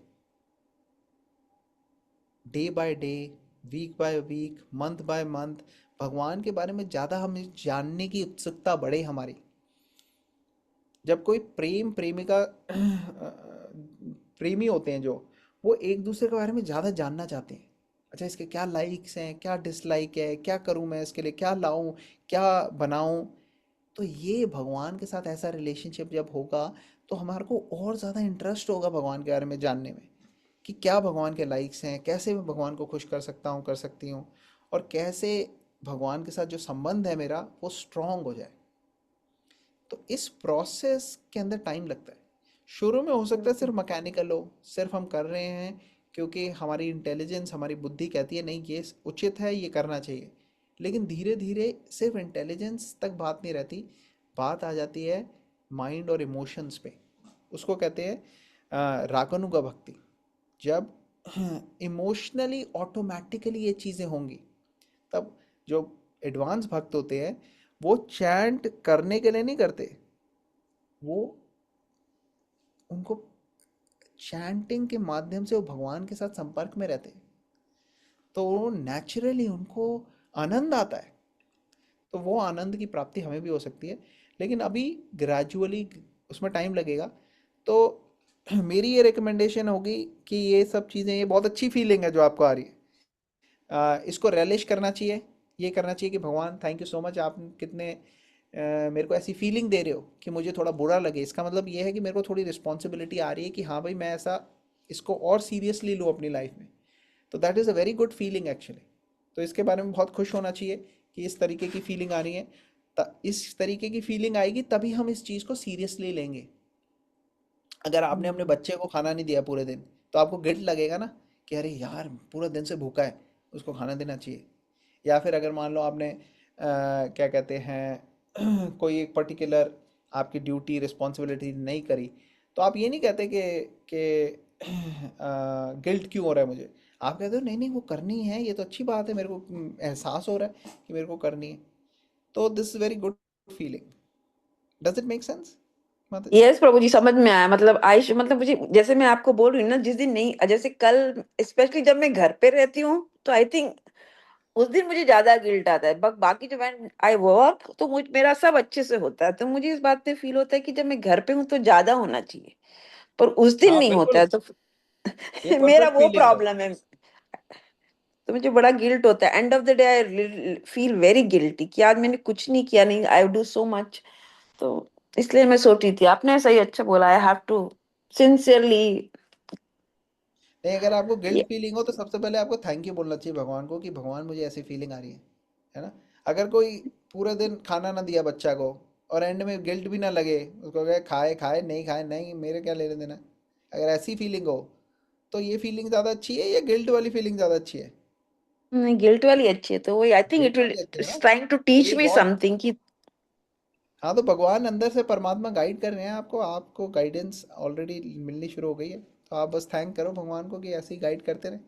day by day, week by week, month by month, भगवान के बारे में ज़्यादा हमें जानने की उत्सुकता बढ़े हमारी। जब कोई प्रेम प्रेमिका प्रेमी होते हैं जो, वो एक दूसरे के बारे में ज़्यादा जानना चाहते हैं। अच्छा इसके क्या लाइक्स हैं, क्या डिसलाइक है, क्या करूं मैं इसके लिए, क्या लाऊं, क्या बनाऊं। तो ये भगवान के साथ ऐसा रिलेशनशिप जब होगा तो हमारे को और ज़्यादा इंटरेस्ट होगा भगवान के बारे में जानने में, कि क्या भगवान के लाइक्स हैं, कैसे मैं भगवान को खुश कर सकता हूँ, कर सकती हूँ, और कैसे भगवान के साथ जो संबंध है मेरा वो स्ट्रांग हो जाए। तो इस प्रोसेस के अंदर टाइम लगता है। शुरू में हो सकता है सिर्फ मैकेनिकल हो, सिर्फ हम कर रहे हैं क्योंकि हमारी इंटेलिजेंस, हमारी बुद्धि कहती है नहीं ये उचित है, ये करना चाहिए। लेकिन धीरे धीरे सिर्फ इंटेलिजेंस तक बात नहीं रहती, बात आ जाती है माइंड और इमोशंस पे। उसको कहते हैं रागानुगा भक्ति। जब इमोशनली ऑटोमेटिकली ये चीज़ें होंगी, तब जो एडवांस भक्त होते हैं वो चैंट करने के लिए नहीं करते, वो उनको चैंटिंग के माध्यम से वो भगवान के साथ संपर्क में रहते हैं, तो नेचुरली उनको आनंद आता है। तो वो आनंद की प्राप्ति हमें भी हो सकती है, लेकिन अभी ग्रेजुअली उसमें टाइम लगेगा। तो मेरी ये रिकमेंडेशन होगी कि ये सब चीज़ें, ये बहुत अच्छी फीलिंग है जो आपको आ रही है, इसको रियलाइज करना चाहिए। ये करना चाहिए कि भगवान थैंक यू सो मच, आप कितने मेरे को ऐसी फीलिंग दे रहे हो कि मुझे थोड़ा बुरा लगे। इसका मतलब ये है कि मेरे को थोड़ी रिस्पॉन्सिबिलिटी आ रही है कि हाँ भाई मैं ऐसा इसको और सीरियसली लूँ अपनी लाइफ में। तो that is a very good feeling actually. तो इसके बारे में बहुत खुश होना चाहिए कि इस तरीके की फीलिंग आ रही है। इस तरीके की फीलिंग आएगी तभी हम इस चीज़ को सीरियसली लेंगे। अगर आपने अपने बच्चे को खाना नहीं दिया पूरे दिन तो आपको गिल्ट लगेगा ना, कि अरे यार पूरा दिन से भूखा है, उसको खाना देना चाहिए। या फिर अगर मान लो आपने क्या कहते हैं कोई एक पर्टिकुलर आपकी ड्यूटी रिस्पॉन्सिबिलिटी नहीं करी, तो आप ये नहीं कहते कि गिल्ट क्यों हो रहा है मुझे। आप कहते हो नहीं नहीं वो करनी है, ये तो अच्छी बात है, मेरे को एहसास हो रहा है कि मेरे को करनी है। तो this is very good feeling. Does it make sense माता जी? यस प्रभु जी, समझ में आया। मतलब आयुष, मतलब मुझे, जैसे मैं आपको बोल रही हूँ ना, जिस दिन नहीं, जैसे कल स्पेशली जब मैं घर पे रहती हूँ तो आई थिंक उस दिन मुझे ज्यादा गिल्ट आता है। बाकी जो मैं आई वर्क तो मेरा सब अच्छे से होता है, तो मुझे इस बात पे फील होता है कि जब मैं घर पे हूँ तो ज्यादा होना चाहिए, पर उस दिन हाँ नहीं होता बिल्कुल, है, तो ये मेरा परफेक्ट वो फीलिंग है। प्रॉब्लम है। तो मुझे बड़ा गिल्ट होता है, and of the day I feel very guilty कि आज मैंने कुछ नहीं किया, नहीं आई डू सो मच। तो इसलिए मैं सोच रही थी, आपने सही अच्छा बोला, आई हैव टू सिंसियरली। नहीं, अगर आपको गिल्ट फीलिंग हो तो सबसे पहले आपको थैंक यू बोलना चाहिए भगवान को कि भगवान मुझे ऐसी फीलिंग आ रही है ना। अगर कोई पूरा दिन खाना ना दिया बच्चा को और एंड में गिल्ट भी ना लगे, उसको कहे खाए खाए नहीं खाए नहीं, मेरे क्या लेने देना, अगर ऐसी फीलिंग हो तो ये फीलिंग ज्यादा अच्छी है या गिल्ट वाली फीलिंग ज्यादा अच्छी है? नहीं, गिल्ट वाली अच्छी है, तो वही I think guilt it will वाली अच्छी है ना? ट्राइंग टू तो टीच ये मी बहुत, समथिंग कि हाँ, तो भगवान अंदर से परमात्मा गाइड कर रहे हैं आपको, आपको गाइडेंस ऑलरेडी मिलनी शुरू हो गई है, तो आप बस थैंक करो भगवान को कि ऐसे ही गाइड करते रहे।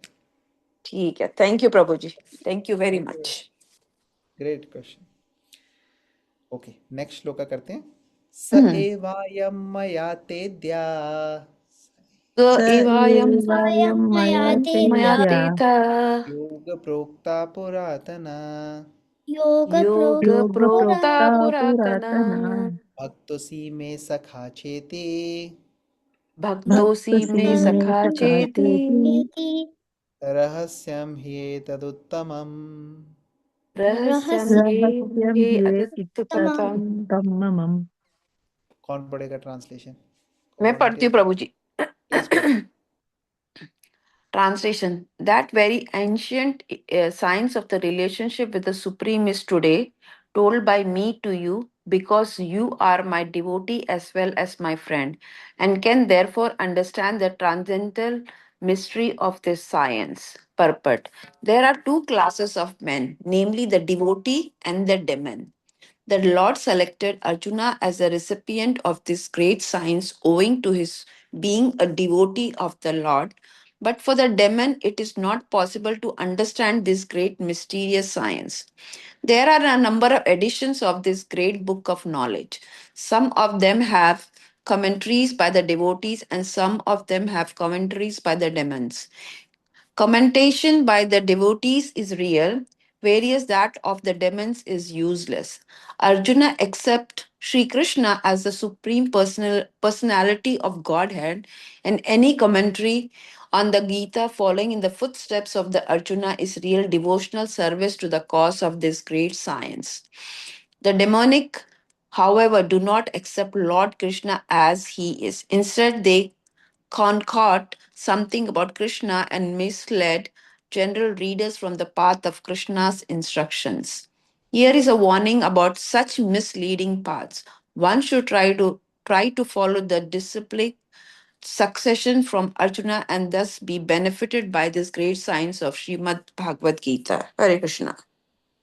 ठीक है। थैंक यू प्रभु जी, thank you very thank you, much. Great question. Okay, next श्लोका करते हैं। स हम्म। एवायं मया तेद्या क स एवायं एवायं मया मया तेद्या तेथा योग प्रोक्ता पुरातना योग योग प्रोक्ता प्रोक्ता पुरातना पुरातना भक्तोसी में सखा चेति भक्तोसी भक्तसी में मे सखा सखा चेति चेति रहस्यम ह्येतदुत्तमम्। रहस्यम रहस्यं ये अद्भुतम। ह्येतदुत्तमम्। कौन पढ़ेगा ट्रांसलेशन? कोई मैं पढ़ती वॉलंटियर हूँ कर? प्रभु जी। प्लीज पढ़। Translation. That very ancient science of the relationship with the Supreme is today told by me to you because you are my devotee as well as my friend and can therefore understand the transcendental mystery of this science. Purport. There are two classes of men, namely the devotee and the demon. The Lord selected Arjuna as the recipient of this great science owing to his being a devotee of the Lord. But for the demon, it is not possible to understand this great mysterious science. There are a number of editions of this great book of knowledge. Some of them have commentaries by the devotees, and some of them have commentaries by the demons. Commentation by the devotees is real, whereas that of the demons is useless. Arjuna accepts Sri Krishna as the supreme personality of Godhead, and any commentary on the Gita following in the footsteps of the Arjuna is real devotional service to the cause of this great science. The demonic, however, do not accept Lord Krishna as he is. Instead, they concoct something about Krishna and misled general readers from the path of Krishna's instructions. Here is a warning about such misleading paths. One should try to follow the disciplic succession from Arjuna and thus be benefited by this great science of Srimad Bhagavad Gita. Hare Krishna.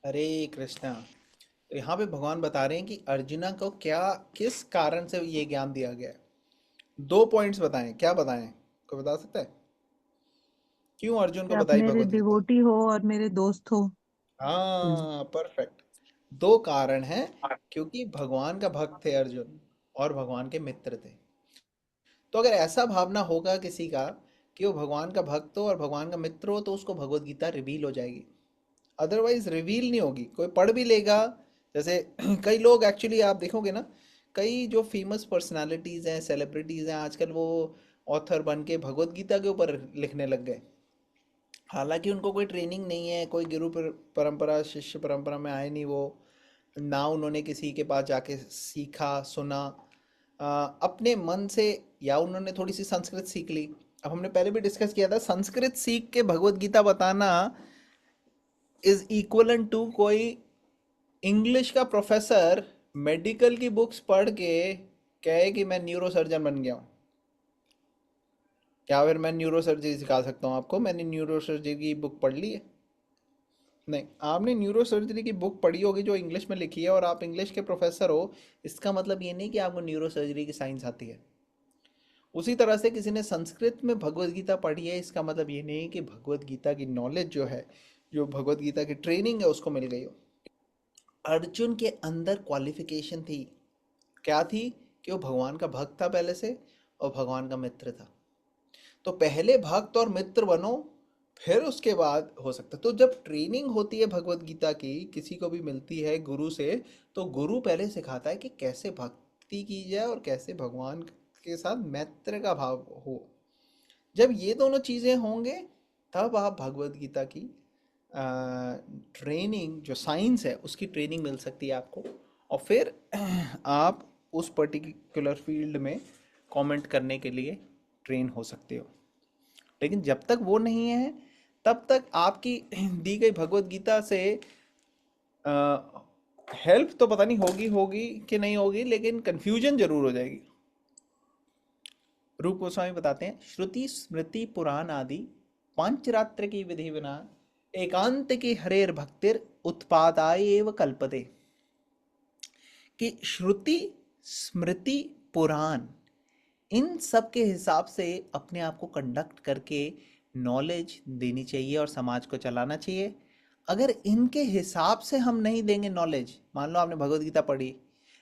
हरे कृष्णा। तो यहाँ पे भगवान बता रहे हैं कि अर्जुना को क्या, किस कारण से ये ज्ञान दिया गया है। 2 पॉइंट्स बताएं, क्या बताएं, कोई बता सकता है क्यों अर्जुन कि को आप बताई मेरे भगवत गीता? डिवोटी हो और मेरे दोस्त हो। हाँ, परफेक्ट। 2 कारण हैं, क्योंकि भगवान का भक्त थे अर्जुन और भगवान के मित्र थे। तो अगर ऐसा भावना होगा किसी का कि वो भगवान का भक्त हो और भगवान का मित्र हो, तो उसको भगवत गीता रिवील हो जाएगी। अदरवाइज रिवील नहीं होगी। कोई पढ़ भी लेगा, जैसे कई लोग एक्चुअली आप देखोगे ना, कई जो फेमस पर्सनालिटीज हैं, सेलिब्रिटीज हैं, आजकल वो ऑथर बन के भगवत गीता के ऊपर लिखने लग गए। हालांकि उनको कोई ट्रेनिंग नहीं है, कोई गुरु परंपरा, शिष्य परंपरा में आए नहीं वो, ना उन्होंने किसी के पास जाके सीखा सुना, अपने मन से, या उन्होंने थोड़ी सी संस्कृत सीख ली। अब हमने पहले भी डिस्कस किया था, संस्कृत सीख के भगवत गीता बताना इज इक्वलन टू कोई इंग्लिश का प्रोफेसर मेडिकल की बुक्स पढ़ के कहे कि मैं न्यूरो सर्जन बन गया हूँ। क्या फिर मैं न्यूरो सर्जरी सिखा सकता हूँ आपको? मैंने न्यूरो सर्जरी की बुक पढ़ ली है? नहीं। आपने न्यूरो सर्जरी की बुक पढ़ी होगी जो इंग्लिश में लिखी है, और आप इंग्लिश के प्रोफेसर हो, इसका मतलब ये नहीं कि आपको न्यूरो सर्जरी की साइंस आती है। उसी तरह से किसी ने संस्कृत में भगवत गीता पढ़ी है, इसका मतलब ये नहीं कि भगवत गीता की नॉलेज जो है, जो भगवत गीता की ट्रेनिंग है, उसको मिल गई हो। अर्जुन के अंदर क्वालिफिकेशन थी, क्या थी? कि वो भगवान का भक्त था पहले से और भगवान का मित्र था। तो पहले भक्त और मित्र बनो, फिर उसके बाद हो सकता है। तो जब ट्रेनिंग होती है भगवत गीता की, किसी को भी मिलती है गुरु से, तो गुरु पहले सिखाता है कि कैसे भक्ति की जाए और कैसे भगवान के साथ मैत्र का भाव हो। जब ये दोनों चीज़ें होंगे, तब आप भगवत गीता की ट्रेनिंग, जो साइंस है उसकी ट्रेनिंग मिल सकती है आपको, और फिर आप उस पर्टिकुलर फील्ड में कमेंट करने के लिए ट्रेन हो सकते हो। लेकिन जब तक वो नहीं है, तब तक आपकी दी गई भगवत गीता से हेल्प तो पता नहीं होगी कि नहीं होगी, लेकिन कंफ्यूजन जरूर हो जाएगी। रूप गोस्वामी बताते हैं, श्रुति स्मृति पुराण आदि पांचरात्र की विधि बिना एकांत की हरेर भक्तिर उत्पादाय एव कल्पते। कि श्रुति स्मृति पुराण इन सब के हिसाब से अपने आप को कंडक्ट करके नॉलेज देनी चाहिए और समाज को चलाना चाहिए। अगर इनके हिसाब से हम नहीं देंगे नॉलेज, मान लो आपने भगवत गीता पढ़ी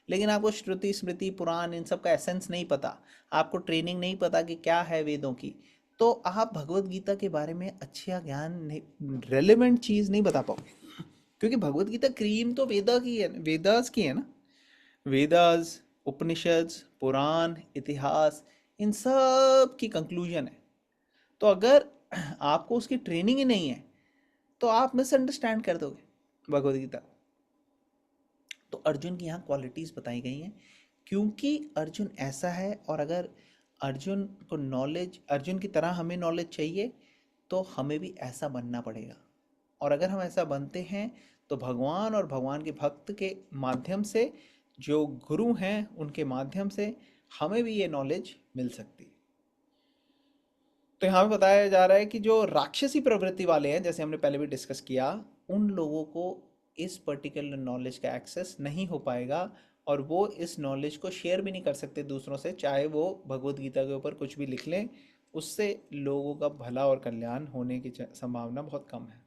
लेकिन आपको श्रुति स्मृति पुराण इन सब का एसेंस नहीं पता, आपको ट्रेनिंग नहीं पता कि क्या है वेदों की, तो आप भगवत गीता के बारे में अच्छा ज्ञान नहीं, रेलेवेंट चीज़ नहीं बता पाओगे। क्योंकि भगवत गीता क्रीम तो वेदा की है, वेदास की है ना। वेदास, उपनिषद्स, पुराण, इतिहास, इन सब की कंक्लूजन है। तो अगर आपको उसकी ट्रेनिंग ही नहीं है तो आप मिसअंडरस्टैंड कर दोगे भगवत गीता को। तो अर्जुन की यहाँ क्वालिटीज बताई गई हैं क्योंकि अर्जुन ऐसा है, और अगर अर्जुन को नॉलेज, अर्जुन की तरह हमें नॉलेज चाहिए तो हमें भी ऐसा बनना पड़ेगा। और अगर हम ऐसा बनते हैं तो भगवान और भगवान के भक्त के माध्यम से, जो गुरु हैं उनके माध्यम से हमें भी ये नॉलेज मिल सकती है। तो यहाँ पे बताया जा रहा है कि जो राक्षसी प्रवृत्ति वाले हैं, जैसे हमने पहले भी डिस्कस किया, उन लोगों को इस पर्टिकुलर नॉलेज का एक्सेस नहीं हो पाएगा और वो इस नॉलेज को शेयर भी नहीं कर सकते दूसरों से, चाहे वो भगवत गीता के ऊपर कुछ भी लिख लें, उससे लोगों का भला और कल्याण होने की संभावना बहुत कम है।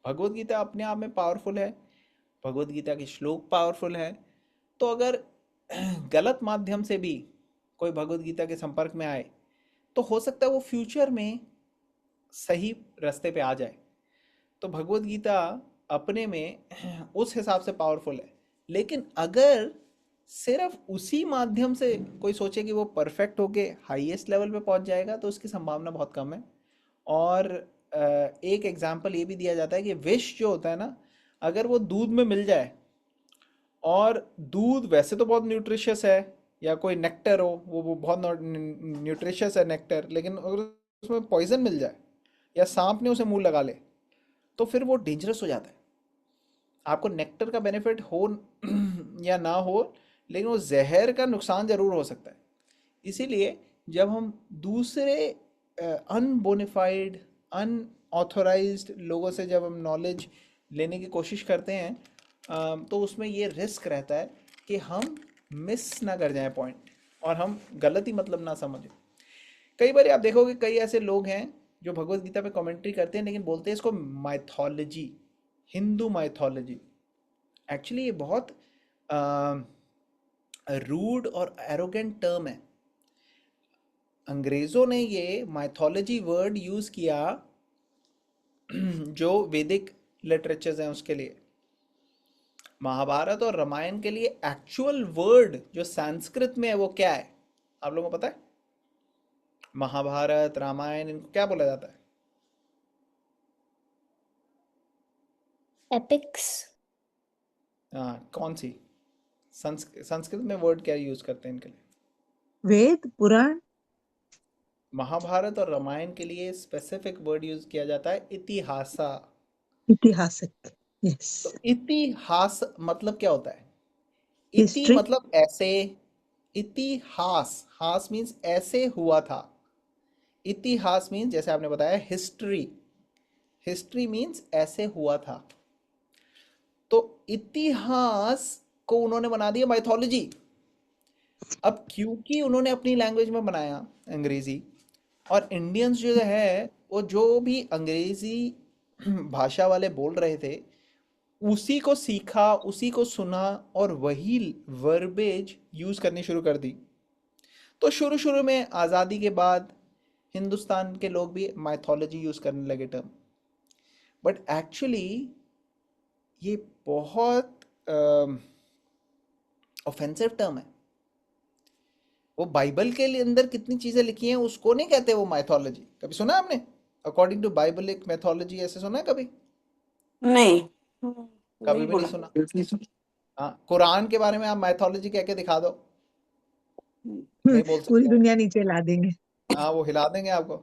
भगवत गीता अपने आप में पावरफुल है, भगवत गीता के श्लोक पावरफुल है। तो अगर गलत माध्यम से भी कोई भगवत गीता के संपर्क में आए तो हो सकता है वो फ्यूचर में सही रास्ते पे आ जाए। तो भगवत गीता अपने में उस हिसाब से पावरफुल है। लेकिन अगर सिर्फ उसी माध्यम से कोई सोचे कि वो परफेक्ट होके हाईएस्ट लेवल पे पहुंच जाएगा तो उसकी संभावना बहुत कम है। और एक एग्जांपल ये भी दिया जाता है कि विष जो होता है ना, अगर वो दूध में मिल जाए, और दूध वैसे तो बहुत न्यूट्रिशियस है, या कोई नेक्टर हो वो बहुत न्यूट्रिशियस है नेक्टर, लेकिन अगर उसमें पॉइजन मिल जाए या सांप ने उसे मुंह लगा ले तो फिर वो डेंजरस हो जाता है। आपको नेक्टर का बेनिफिट हो या ना हो, लेकिन वो जहर का नुकसान जरूर हो सकता है। इसीलिए जब हम दूसरे अनबोनिफाइड अनऑथोराइज्ड लोगों से जब हम नॉलेज लेने की कोशिश करते हैं तो उसमें ये रिस्क रहता है कि हम मिस ना कर जाएं पॉइंट और हम गलत ही मतलब ना समझें। कई बार आप देखोगे कई ऐसे लोग हैं जो भगवत गीता पे कमेंट्री करते हैं लेकिन बोलते हैं इसको माइथोलॉजी, हिंदू माइथोलॉजी। एक्चुअली ये बहुत रूड और एरोगेंट टर्म है। अंग्रेजों ने ये माइथोलॉजी वर्ड यूज किया जो वैदिक लिटरेचर्स हैं उसके लिए। महाभारत और रामायण के लिए एक्चुअल वर्ड जो संस्कृत में है वो क्या है आप लोगों को पता है? महाभारत रामायण इनको क्या बोला जाता है? एपिक्स। हाँ, कौन सी संस्कृत में वर्ड क्या यूज करते हैं इनके लिए? वेद, पुराण। महाभारत और रामायण के लिए स्पेसिफिक वर्ड यूज किया जाता है इतिहासा। ऐतिहासिक। यस। तो इतिहास मतलब क्या होता है? इति हिस्ट्री। मतलब ऐसे, इतिहास, हास मीन्स ऐसे हुआ था। इतिहास मीन्स जैसे आपने बताया हिस्ट्री, हिस्ट्री मीन्स ऐसे हुआ था। तो इतिहास को उन्होंने बना दिया माइथोलॉजी। अब क्योंकि उन्होंने अपनी लैंग्वेज में बनाया अंग्रेजी, और इंडियंस जो है वो जो भी अंग्रेजी भाषा वाले बोल रहे थे उसी को सीखा, उसी को सुना और वही वर्बेज यूज करनी शुरू कर दी। तो शुरू शुरू में आज़ादी के बाद हिंदुस्तान के लोग भी माइथोलॉजी यूज करने लगे टर्म, बट एक्चुअली ये बहुत ऑफेंसिव टर्म है। वो बाइबल के अंदर कितनी चीजें लिखी हैं उसको नहीं कहते वो माइथोलॉजी। कभी सुना है आपने अकॉर्डिंग टू बाइबल एक मैथोलॉजी ऐसे सुना है कभी? नहीं, कभी नहीं भी नहीं बोला। सुना। हाँ, कुरान के बारे में आप माइथोलॉजी कह के दिखा दो, नहीं बोल पूरी सकते हैं। दुनिया नीचे ला देंगे। हाँ, वो हिला देंगे आपको।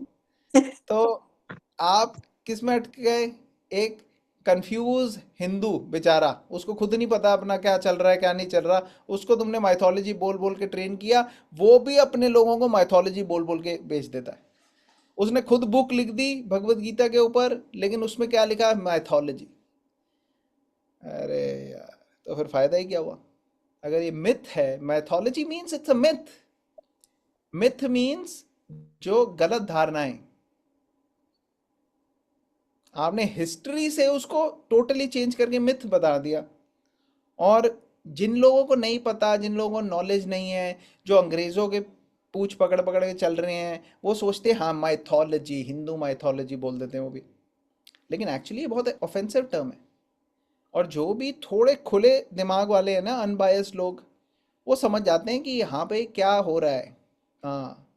तो आप किस में अटक गए? एक कंफ्यूज हिंदू बेचारा, उसको खुद नहीं पता अपना क्या चल रहा है क्या नहीं चल रहा, उसको तुमने माइथोलॉजी बोल बोल के ट्रेन किया, वो भी अपने लोगों को माइथोलॉजी बोल बोल के बेच देता है। उसने खुद बुक लिख दी भगवत गीता के ऊपर, लेकिन उसमें क्या लिखा है? माइथोलॉजी। अरे यार, तो फिर फायदा ही क्या हुआ? अगर ये मिथ है, mythology means it's a myth. Myth means जो गलत धारणाएं, आपने हिस्ट्री से उसको टोटली चेंज करके मिथ बता दिया। और जिन लोगों को नहीं पता, जिन लोगों को नॉलेज नहीं है, जो अंग्रेजों के पूछ पकड़ पकड़ के चल रहे हैं, वो सोचते हैं हाँ माइथोलॉजी, हिंदू माइथोलॉजी बोल देते हैं वो भी। लेकिन एक्चुअली ये बहुत ऑफेंसिव टर्म है। और जो भी थोड़े खुले दिमाग वाले हैं ना, अनबायस्ड लोग, वो समझ जाते हैं कि यहाँ पे क्या हो रहा है। हाँ,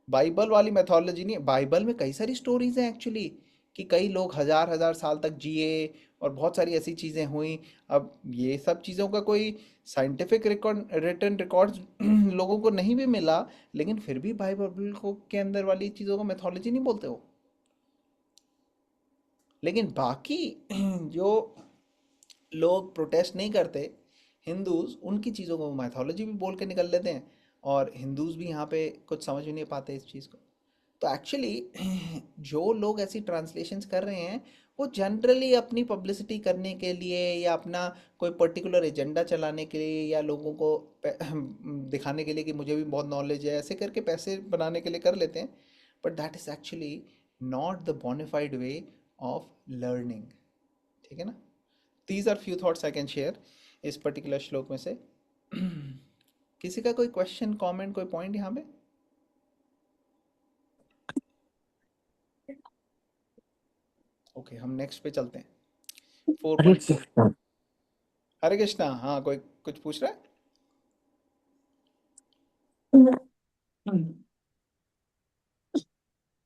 बाइबल वाली मैथोलॉजी नहीं है। बाइबल में कई सारी स्टोरीज हैं एक्चुअली, कि कई लोग हजार हजार साल तक जिए और बहुत सारी ऐसी चीज़ें हुई। अब ये सब चीज़ों का कोई साइंटिफिक रिकॉर्ड, रिटन रिकॉर्ड्स लोगों को नहीं भी मिला, लेकिन फिर भी बाइबल को के अंदर वाली चीज़ों को मैथोलॉजी नहीं बोलते हो। लेकिन बाकी जो लोग प्रोटेस्ट नहीं करते, हिंदूज, उनकी चीज़ों को मैथोलॉजी भी बोल के निकल लेते हैं। और हिंदूज भी यहाँ पे कुछ समझ भी नहीं पाते इस चीज़ को। तो एक्चुअली जो लोग ऐसी ट्रांसलेशंस कर रहे हैं, वो जनरली अपनी पब्लिसिटी करने के लिए, या अपना कोई पर्टिकुलर एजेंडा चलाने के लिए, या लोगों को दिखाने के लिए कि मुझे भी बहुत नॉलेज है, ऐसे करके पैसे बनाने के लिए कर लेते हैं। But that is actually not the bona fide way of learning. ठीक है ना? These are few thoughts I can share इस पर्टिकुलर श्लोक में से। किसी का कोई क्वेश्चन, कमेंट, कोई पॉइंट यहाँ पे? ओके, हम नेक्स्ट पे चलते हैं। हरे 4.4। कृष्ण। हरे कृष्णा। हाँ, कोई कुछ पूछ रहा है?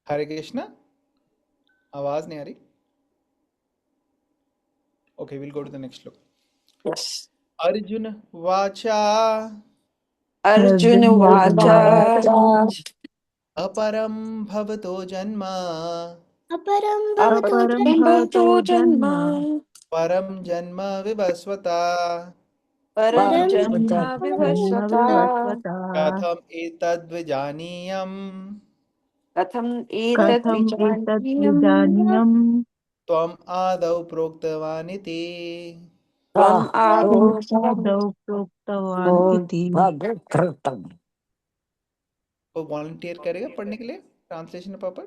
हरे कृष्णा, आवाज नहीं आ रही। Okay, will go to the next श्लोक। Yes. अर्जुन वाचा Arjun Arjun Vacha Vacha अपरम भवतो जन्म अपरं भवतो Aparam जन्म Bhavato Bhavato Janma Janma परम जन्म विवस्वता Param परं Janma Param Janma Vivasvata Vivasvata कथम एतद्विजानीयम् Katham Etat Katham Etat Vijaniyam Vijaniyam त्वम् आदौ प्रोक्तवानिति। Tvam Tvam Ado Adau Proktavan Iti. वो वॉलंटियर करेगा पढ़ने के लिए ट्रांसलेशन पापा?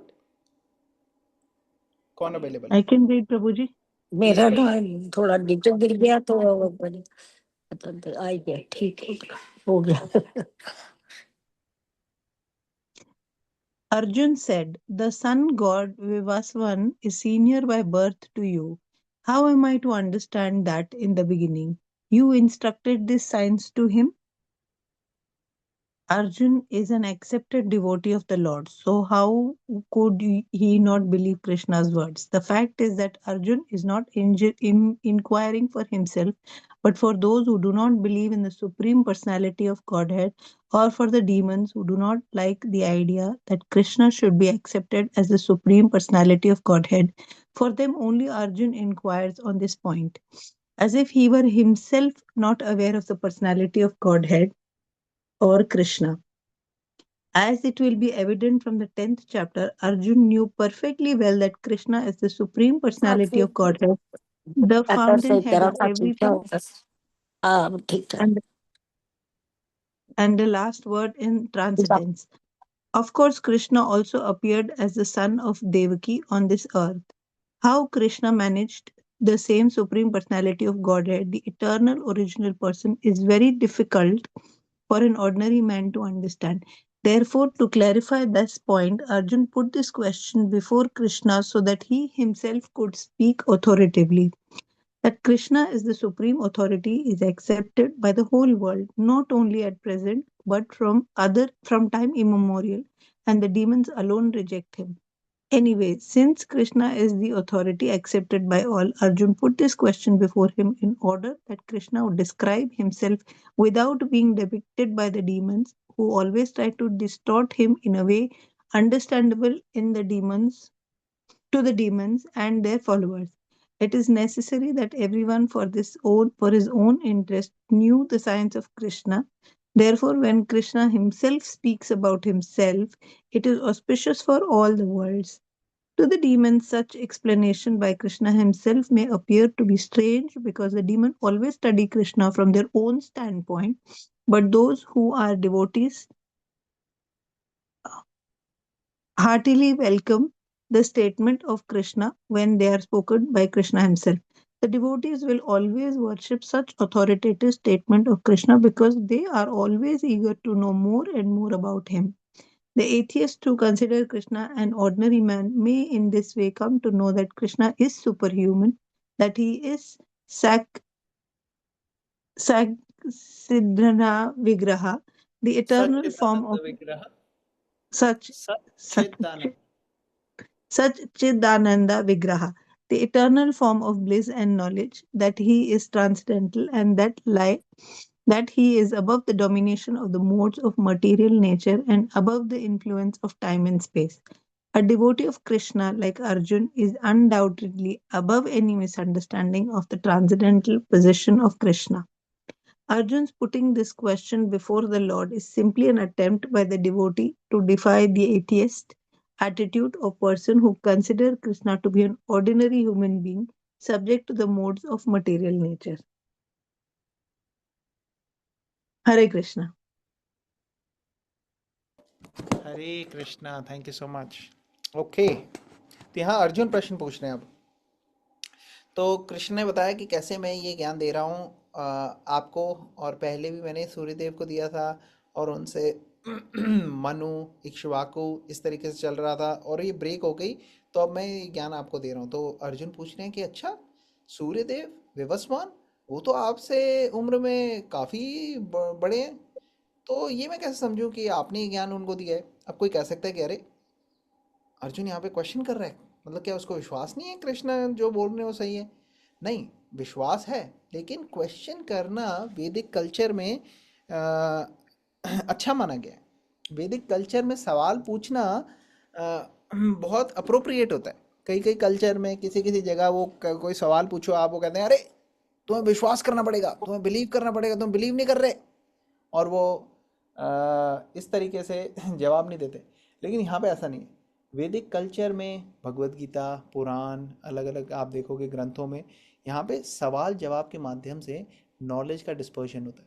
कौन अवेलेबल है? I can read, Prabhuji. Please मेरा पढ़। ना थोड़ा नीचे गिर गया तो आ गया। ठीक है, हो गया। Arjun said, "The sun god Vivasvan is senior by birth to you. How am I to understand that in the beginning? You instructed this science to him?" Arjun is an accepted devotee of the Lord, so how could he not believe Krishna's words? The fact is that Arjun is not inquiring for himself, but for those who do not believe in the Supreme Personality of Godhead, or for the demons who do not like the idea that Krishna should be accepted as the Supreme Personality of Godhead. For them, only Arjun inquires on this point, as if he were himself not aware of the personality of Godhead or Krishna. As it will be evident from the 10th chapter, Arjun knew perfectly well that Krishna is the Supreme Personality of Godhead, the fountainhead of everything, ठीक है। and, and the last word in transcendence. Of course, Krishna also appeared as the son of Devaki on this earth. How Krishna managed the same Supreme Personality of Godhead, the eternal original person, is very difficult for an ordinary man to understand. Therefore, to clarify this point, Arjun put this question before Krishna so that he himself could speak authoritatively. That Krishna is the supreme authority is accepted by the whole world, not only at present, but from time immemorial, and the demons alone reject him. Anyway, since Krishna is the authority accepted by all, Arjun put this question before him in order that Krishna would describe himself without being depicted by the demons, who always try to distort him in a way understandable to the demons and their followers. It is necessary that everyone for his own interest knew the science of Krishna. Therefore, when Krishna himself speaks about himself, it is auspicious for all the worlds. To the demons, such explanation by Krishna himself may appear to be strange because the demon always study Krishna from their own standpoint, but those who are devotees heartily welcome the statement of Krishna when they are spoken by Krishna himself. The devotees will always worship such authoritative statement of Krishna because they are always eager to know more and more about him. The atheists who consider Krishna an ordinary man may in this way come to know that Krishna is superhuman, that he is Sak Siddhana Vigraha, the eternal form Sachchidanand of विग्रह such Sachchidanand Chidananda Vigraha, the eternal form of bliss and knowledge, that he is transcendental and that he is above the domination of the modes of material nature and above the influence of time and space. A devotee of Krishna like Arjun is undoubtedly above any misunderstanding of the transcendental position of Krishna. Arjun's putting this question before the Lord is simply an attempt by the devotee to defy the atheist attitude of person who consider Krishna to be an ordinary human being subject to the modes of material nature. Hare Krishna. Hare Krishna, thank you so much. Okay, तो यहाँ अर्जुन प्रश्न पूछ रहे हैं अब। तो कृष्ण ने बताया कि कैसे मैं ये ज्ञान दे रहा हूँ आपको, और पहले भी मैंने सूर्यदेव को दिया था और उनसे मनु इक्ष्वाकु इस तरीके से चल रहा था, और ये ब्रेक हो गई, तो अब मैं ये ज्ञान आपको दे रहा हूँ। तो अर्जुन पूछ रहे हैं कि अच्छा, सूर्यदेव विवस्वान, वो तो आपसे उम्र में काफ़ी बड़े हैं, तो ये मैं कैसे समझूं कि आपने ये ज्ञान उनको दिया है? अब कोई कह सकता है कि अरे, अर्जुन यहाँ पे क्वेश्चन कर रहा है, मतलब क्या उसको विश्वास नहीं है कृष्ण जो बोल रहे हैं वो सही है? नहीं, विश्वास है, लेकिन क्वेश्चन करना वैदिक कल्चर में अच्छा माना गया है। वैदिक कल्चर में सवाल पूछना बहुत अप्रोप्रिएट होता है। कई कई कल्चर में किसी किसी जगह वो कोई सवाल पूछो आप, वो कहते हैं अरे तुम्हें विश्वास करना पड़ेगा, तुम्हें बिलीव करना पड़ेगा, तुम बिलीव नहीं कर रहे, और वो इस तरीके से जवाब नहीं देते। लेकिन यहाँ पे ऐसा नहीं है। वैदिक कल्चर में भगवत गीता, पुराण, अलग अलग आप देखोगे ग्रंथों में, यहाँ पे सवाल जवाब के माध्यम से नॉलेज का डिस्पर्शन होता है।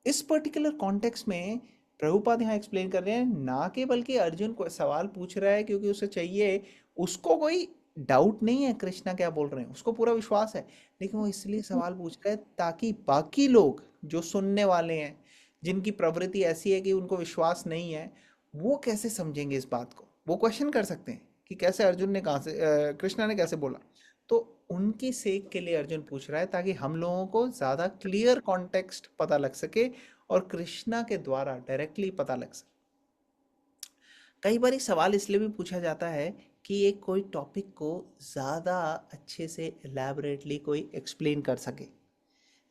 इस पर्टिकुलर कॉन्टेक्स्ट में प्रभुपाद यहाँ एक्सप्लेन कर रहे हैं ना कि बल्कि अर्जुन को सवाल पूछ रहा है क्योंकि उसे चाहिए, उसको कोई डाउट नहीं है कृष्णा क्या बोल रहे हैं, उसको पूरा विश्वास है, लेकिन वो इसलिए सवाल पूछ रहा है ताकि बाकी लोग जो सुनने वाले हैं, जिनकी प्रवृत्ति ऐसी है कि उनको विश्वास नहीं है, वो कैसे समझेंगे इस बात को। वो क्वेश्चन कर सकते हैं कि कैसे अर्जुन ने कहाँ से कृष्णा ने कैसे बोला। तो उनकी सेक के लिए अर्जुन पूछ रहा है ताकि हम लोगों को ज़्यादा क्लियर कॉन्टेक्स्ट पता लग सके और कृष्णा के द्वारा डायरेक्टली पता लग सके। कई बार सवाल इसलिए भी पूछा जाता है कि एक कोई टॉपिक को ज़्यादा अच्छे से एलैबोरेटली कोई एक्सप्लेन कर सके।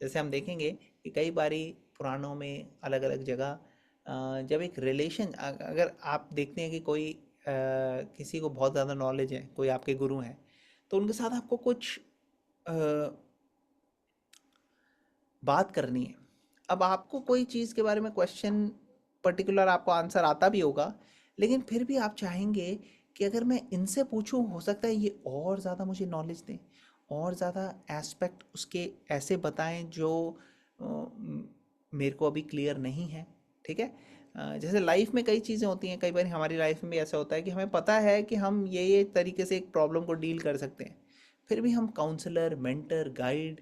जैसे हम देखेंगे कि कई बारी पुराणों में अलग अलग जगह जब एक रिलेशन, अगर आप देखते हैं कि कोई किसी को बहुत ज़्यादा नॉलेज है, कोई आपके गुरु हैं, तो उनके साथ आपको कुछ बात करनी है। अब आपको कोई चीज़ के बारे में क्वेश्चन पर्टिकुलर आपको आंसर आता भी होगा, लेकिन फिर भी आप चाहेंगे कि अगर मैं इनसे पूछूं, हो सकता है ये और ज़्यादा मुझे नॉलेज दें, और ज़्यादा एस्पेक्ट उसके ऐसे बताएं जो मेरे को अभी क्लियर नहीं है। ठीक है, जैसे लाइफ में कई चीज़ें होती हैं, कई बार हमारी लाइफ में भी ऐसा होता है कि हमें पता है कि हम ये तरीके से एक प्रॉब्लम को डील कर सकते हैं, फिर भी हम काउंसलर, मेंटर, गाइड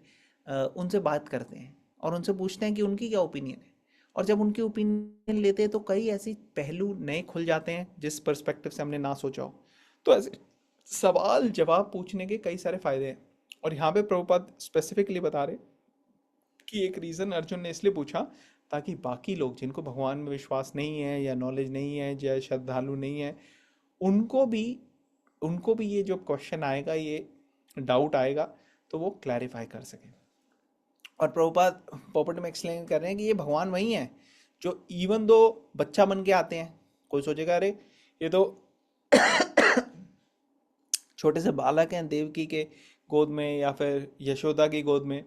उनसे बात करते हैं और उनसे पूछते हैं कि उनकी क्या ओपिनियन है। और जब उनकी ओपिनियन लेते हैं तो कई ऐसी पहलू नए खुल जाते हैं जिस पर्सपेक्टिव से हमने ना सोचा हो। तो ऐसे सवाल जवाब पूछने के कई सारे फायदे हैं, और यहाँ पे प्रभुपाद स्पेसिफिकली बता रहे कि एक रीज़न अर्जुन ने इसलिए पूछा ताकि बाकी लोग जिनको भगवान में विश्वास नहीं है या नॉलेज नहीं है या श्रद्धालु नहीं है, उनको भी ये जो क्वेश्चन आएगा, ये डाउट आएगा, तो वो क्लैरिफाई कर सके। और प्रभुपाद पोपट में एक्सप्लेन कर रहे हैं कि ये भगवान वही हैं जो इवन दो बच्चा बन के आते हैं। कोई सोचेगा अरे ये तो छोटे से बालक हैं, देवकी के गोद में या फिर यशोदा की गोद में,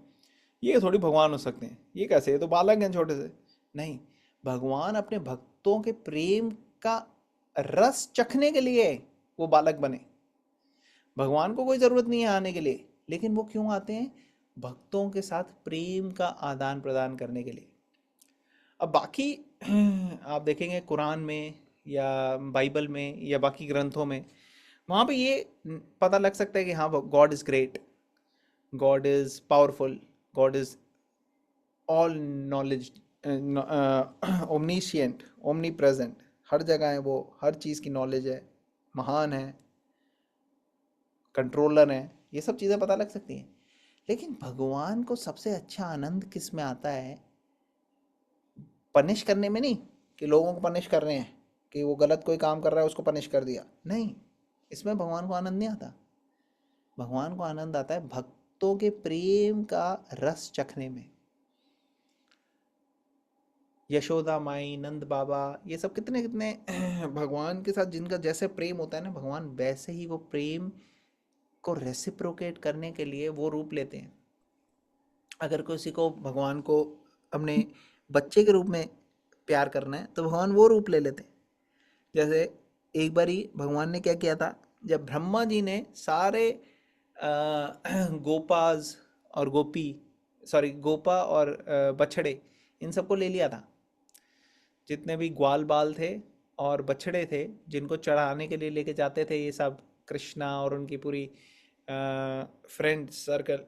ये थोड़ी भगवान हो सकते हैं। ये कैसे, ये तो बालक हैं छोटे से। नहीं, भगवान अपने भक्तों के प्रेम का रस चखने के लिए वो बालक बने। भगवान को कोई ज़रूरत नहीं है आने के लिए, लेकिन वो क्यों आते हैं? भक्तों के साथ प्रेम का आदान प्रदान करने के लिए। अब बाकी आप देखेंगे कुरान में या बाइबल में या बाकी ग्रंथों में, वहाँ पे ये पता लग सकता है कि हाँ, God is great, God is powerful, God is all knowledge, omniscient, omni present, हर जगह है वो, हर चीज़ की नॉलेज है, महान है, कंट्रोलर है, ये सब चीज़ें पता लग सकती हैं। लेकिन भगवान को सबसे अच्छा आनंद किस में आता है? पनिश करने में नहीं, कि लोगों को पनिश कर रहे हैं, कि वो गलत कोई काम कर रहा है उसको पनिश कर दिया, नहीं, इसमें भगवान को आनंद नहीं आता। भगवान को आनंद आता है भक्तों के प्रेम का रस चखने में। यशोदा माई, नंद बाबा, ये सब कितने कितने भगवान के साथ जिनका जैसे प्रेम होता है ना, भगवान वैसे ही वो प्रेम को रेसिप्रोकेट करने के लिए वो रूप लेते हैं। अगर किसी को भगवान को अपने बच्चे के रूप में प्यार करना है तो भगवान वो रूप ले लेते हैं। जैसे एक बारी भगवान ने क्या किया था, जब ब्रह्मा जी ने सारे गोपाज और गोपी, सॉरी गोपा और बछड़े, इन सबको ले लिया था, जितने भी ग्वाल बाल थे और बछड़े थे जिनको चढ़ाने के लिए लेके जाते थे ये सब, कृष्णा और उनकी पूरी फ्रेंड सर्कल,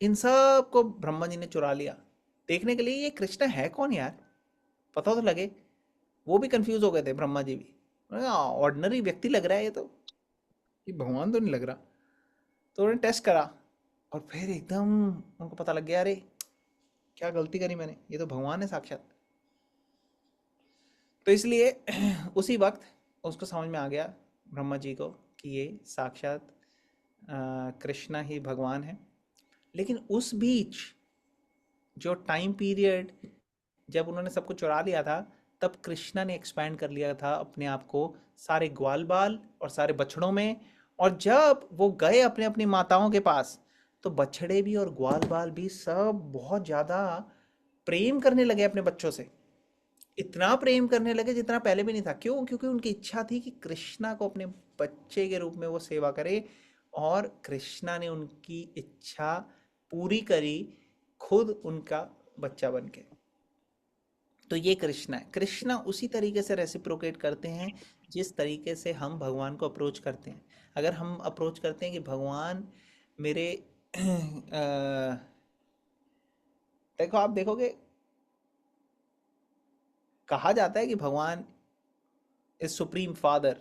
इन सब को ब्रह्मा जी ने चुरा लिया देखने के लिए। ये कृष्णा है कौन यार, पता तो लगे। वो भी कंफ्यूज हो गए थे, ब्रह्मा जी भी, ऑर्डिनरी व्यक्ति लग रहा है ये तो, ये भगवान तो नहीं लग रहा। तो उन्होंने टेस्ट करा और फिर एकदम उनको पता लग गया, अरे क्या गलती करी मैंने, ये तो भगवान है साक्षात। तो इसलिए उसी वक्त उसको समझ में आ गया ब्रह्मा जी को कि ये साक्षात कृष्णा ही भगवान है। लेकिन उस बीच जो टाइम पीरियड जब उन्होंने सबको चुरा लिया था, तब कृष्णा ने एक्सपैंड कर लिया था अपने आप को सारे ग्वाल बाल और सारे बछड़ों में। और जब वो गए अपने अपनी माताओं के पास, तो बछड़े भी और ग्वाल बाल भी सब बहुत ज़्यादा प्रेम करने लगे अपने बच्चों से, इतना प्रेम करने लगे जितना पहले भी नहीं था। क्यों? क्योंकि उनकी इच्छा थी कि कृष्णा को अपने बच्चे के रूप में वो सेवा करे, और कृष्णा ने उनकी इच्छा पूरी करी खुद उनका बच्चा बन के। तो ये कृष्णा है। कृष्णा उसी तरीके से रेसिप्रोकेट करते हैं जिस तरीके से हम भगवान को अप्रोच करते हैं। अगर हम अप्रोच करते हैं कि भगवान मेरे देखो, आप देखोगे कहा जाता है कि भगवान इज सुप्रीम फादर,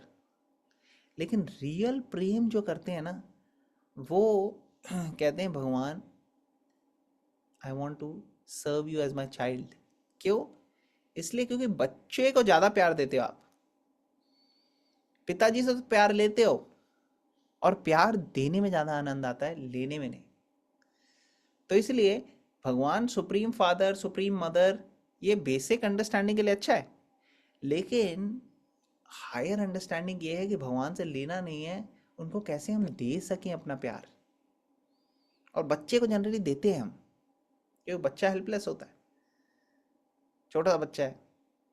लेकिन रियल प्रेम जो करते हैं ना, वो कहते हैं भगवान I want to serve you as my child. क्यों? इसलिए क्योंकि बच्चे को ज़्यादा प्यार देते हो आप, पिताजी से तो प्यार लेते हो, और प्यार देने में ज़्यादा आनंद आता है, लेने में नहीं। तो इसलिए भगवान सुप्रीम फादर, सुप्रीम मदर, ये बेसिक अंडरस्टैंडिंग के लिए अच्छा है, लेकिन हायर अंडरस्टैंडिंग ये है कि भगवान से लेना नहीं है, उनको कैसे हम दे सकें अपना प्यार। और बच्चे को जनरली देते हैं हम, क्योंकि बच्चा हेल्पलेस होता है, छोटा सा बच्चा है,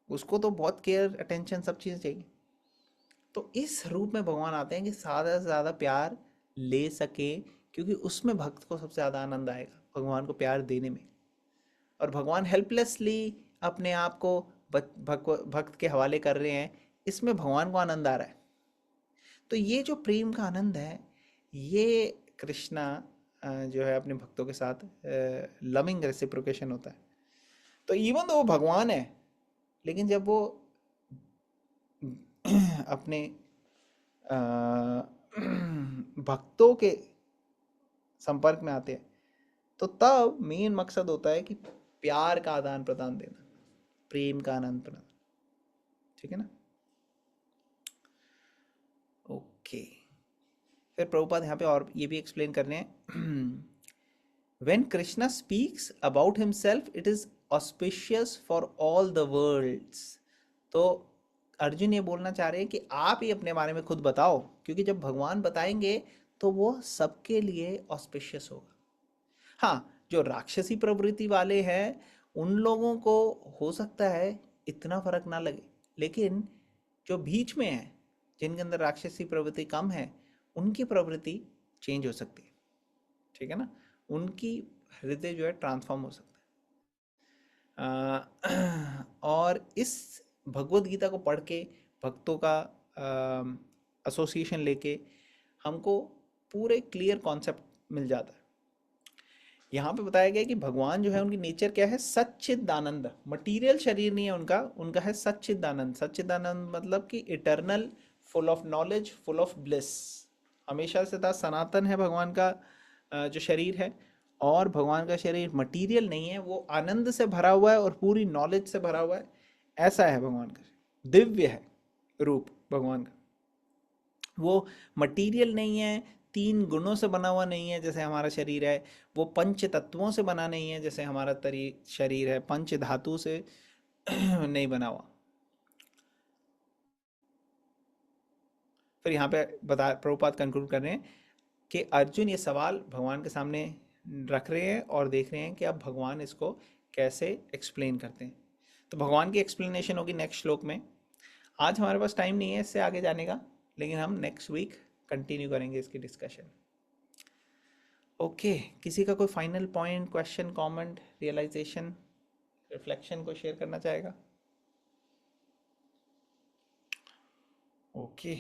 उसको तो बहुत केयर, अटेंशन, सब चीज़ें चाहिए। तो इस रूप में भगवान आते हैं कि ज़्यादा से ज़्यादा प्यार ले सके, क्योंकि उसमें भक्त को सबसे ज़्यादा आनंद आएगा भगवान को प्यार देने में। और भगवान हेल्पलेसली अपने आप को भक्त के हवाले कर रहे हैं, इसमें भगवान को आनंद आ रहा है। तो ये जो प्रेम का आनंद है, ये कृष्णा जो है अपने भक्तों के साथ लविंग रेसिप्रोकेशन होता है। तो इवन तो वो भगवान है, लेकिन जब वो अपने भक्तों के संपर्क में आते हैं, तो तब मेन मकसद होता है कि प्यार का आदान प्रदान देना, प्रेम का आनंद प्रदान। ठीक है ना? ओके, फिर प्रभुपाद यहाँ पे और ये भी एक्सप्लेन कर रहे हैं, When Krishna speaks about himself, it is auspicious for all the worlds. तो अर्जुन ये बोलना चाह रहे हैं कि आप ही अपने बारे में खुद बताओ, क्योंकि जब भगवान बताएंगे तो वो सबके लिए ऑस्पिशियस होगा। हाँ, जो राक्षसी प्रवृत्ति वाले हैं उन लोगों को हो सकता है इतना फर्क ना लगे, लेकिन जो बीच में है जिनके अंदर राक्षसी प्रवृत्ति कम है उनकी प्रवृत्ति चेंज हो सकती है, ठीक है ना, उनकी हृदय जो है ट्रांसफॉर्म हो सकता है। और इस भगवत गीता को पढ़ के भक्तों का एसोसिएशन लेके हमको पूरे क्लियर कॉन्सेप्ट मिल जाता है। यहाँ पे बताया गया कि भगवान जो है उनकी नेचर क्या है, सच्चिदानंद, मटीरियल शरीर नहीं है उनका, उनका है सच्चिदानंद। सच्चिदानंद मतलब कि eternal, full of knowledge, full of bliss, हमेशा से था, सनातन है भगवान का जो शरीर है। और भगवान का शरीर मटीरियल नहीं है, वो आनंद से भरा हुआ है और पूरी नॉलेज से भरा हुआ है, ऐसा है भगवान का, दिव्य है रूप भगवान का। वो मटीरियल नहीं है, 3 गुणों से बना हुआ नहीं है जैसे हमारा शरीर है, वो पंच तत्वों से बना नहीं है जैसे हमारा शरीर है, पंच धातु से नहीं बना हुआ। फिर यहाँ पे प्रभुपाद कंक्लूड कर रहे हैं कि अर्जुन ये सवाल भगवान के सामने रख रहे हैं और देख रहे हैं कि अब भगवान इसको कैसे एक्सप्लेन करते हैं। तो भगवान की एक्सप्लेनेशन होगी नेक्स्ट श्लोक में। आज हमारे पास टाइम नहीं है इससे आगे जाने का, लेकिन हम नेक्स्ट वीक कंटिन्यू करेंगे इसकी डिस्कशन। ओके, किसी का कोई final point, question, comment, realisation, reflection को शेयर करना चाहेगा? Okay,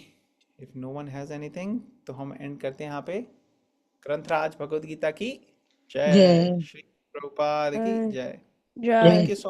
if no one has anything तो हम एंड करते हैं यहाँ पे। ग्रंथराज भगवद गीता की जय, जय। श्री प्रभुपाद की जय। जय। Thank you so much.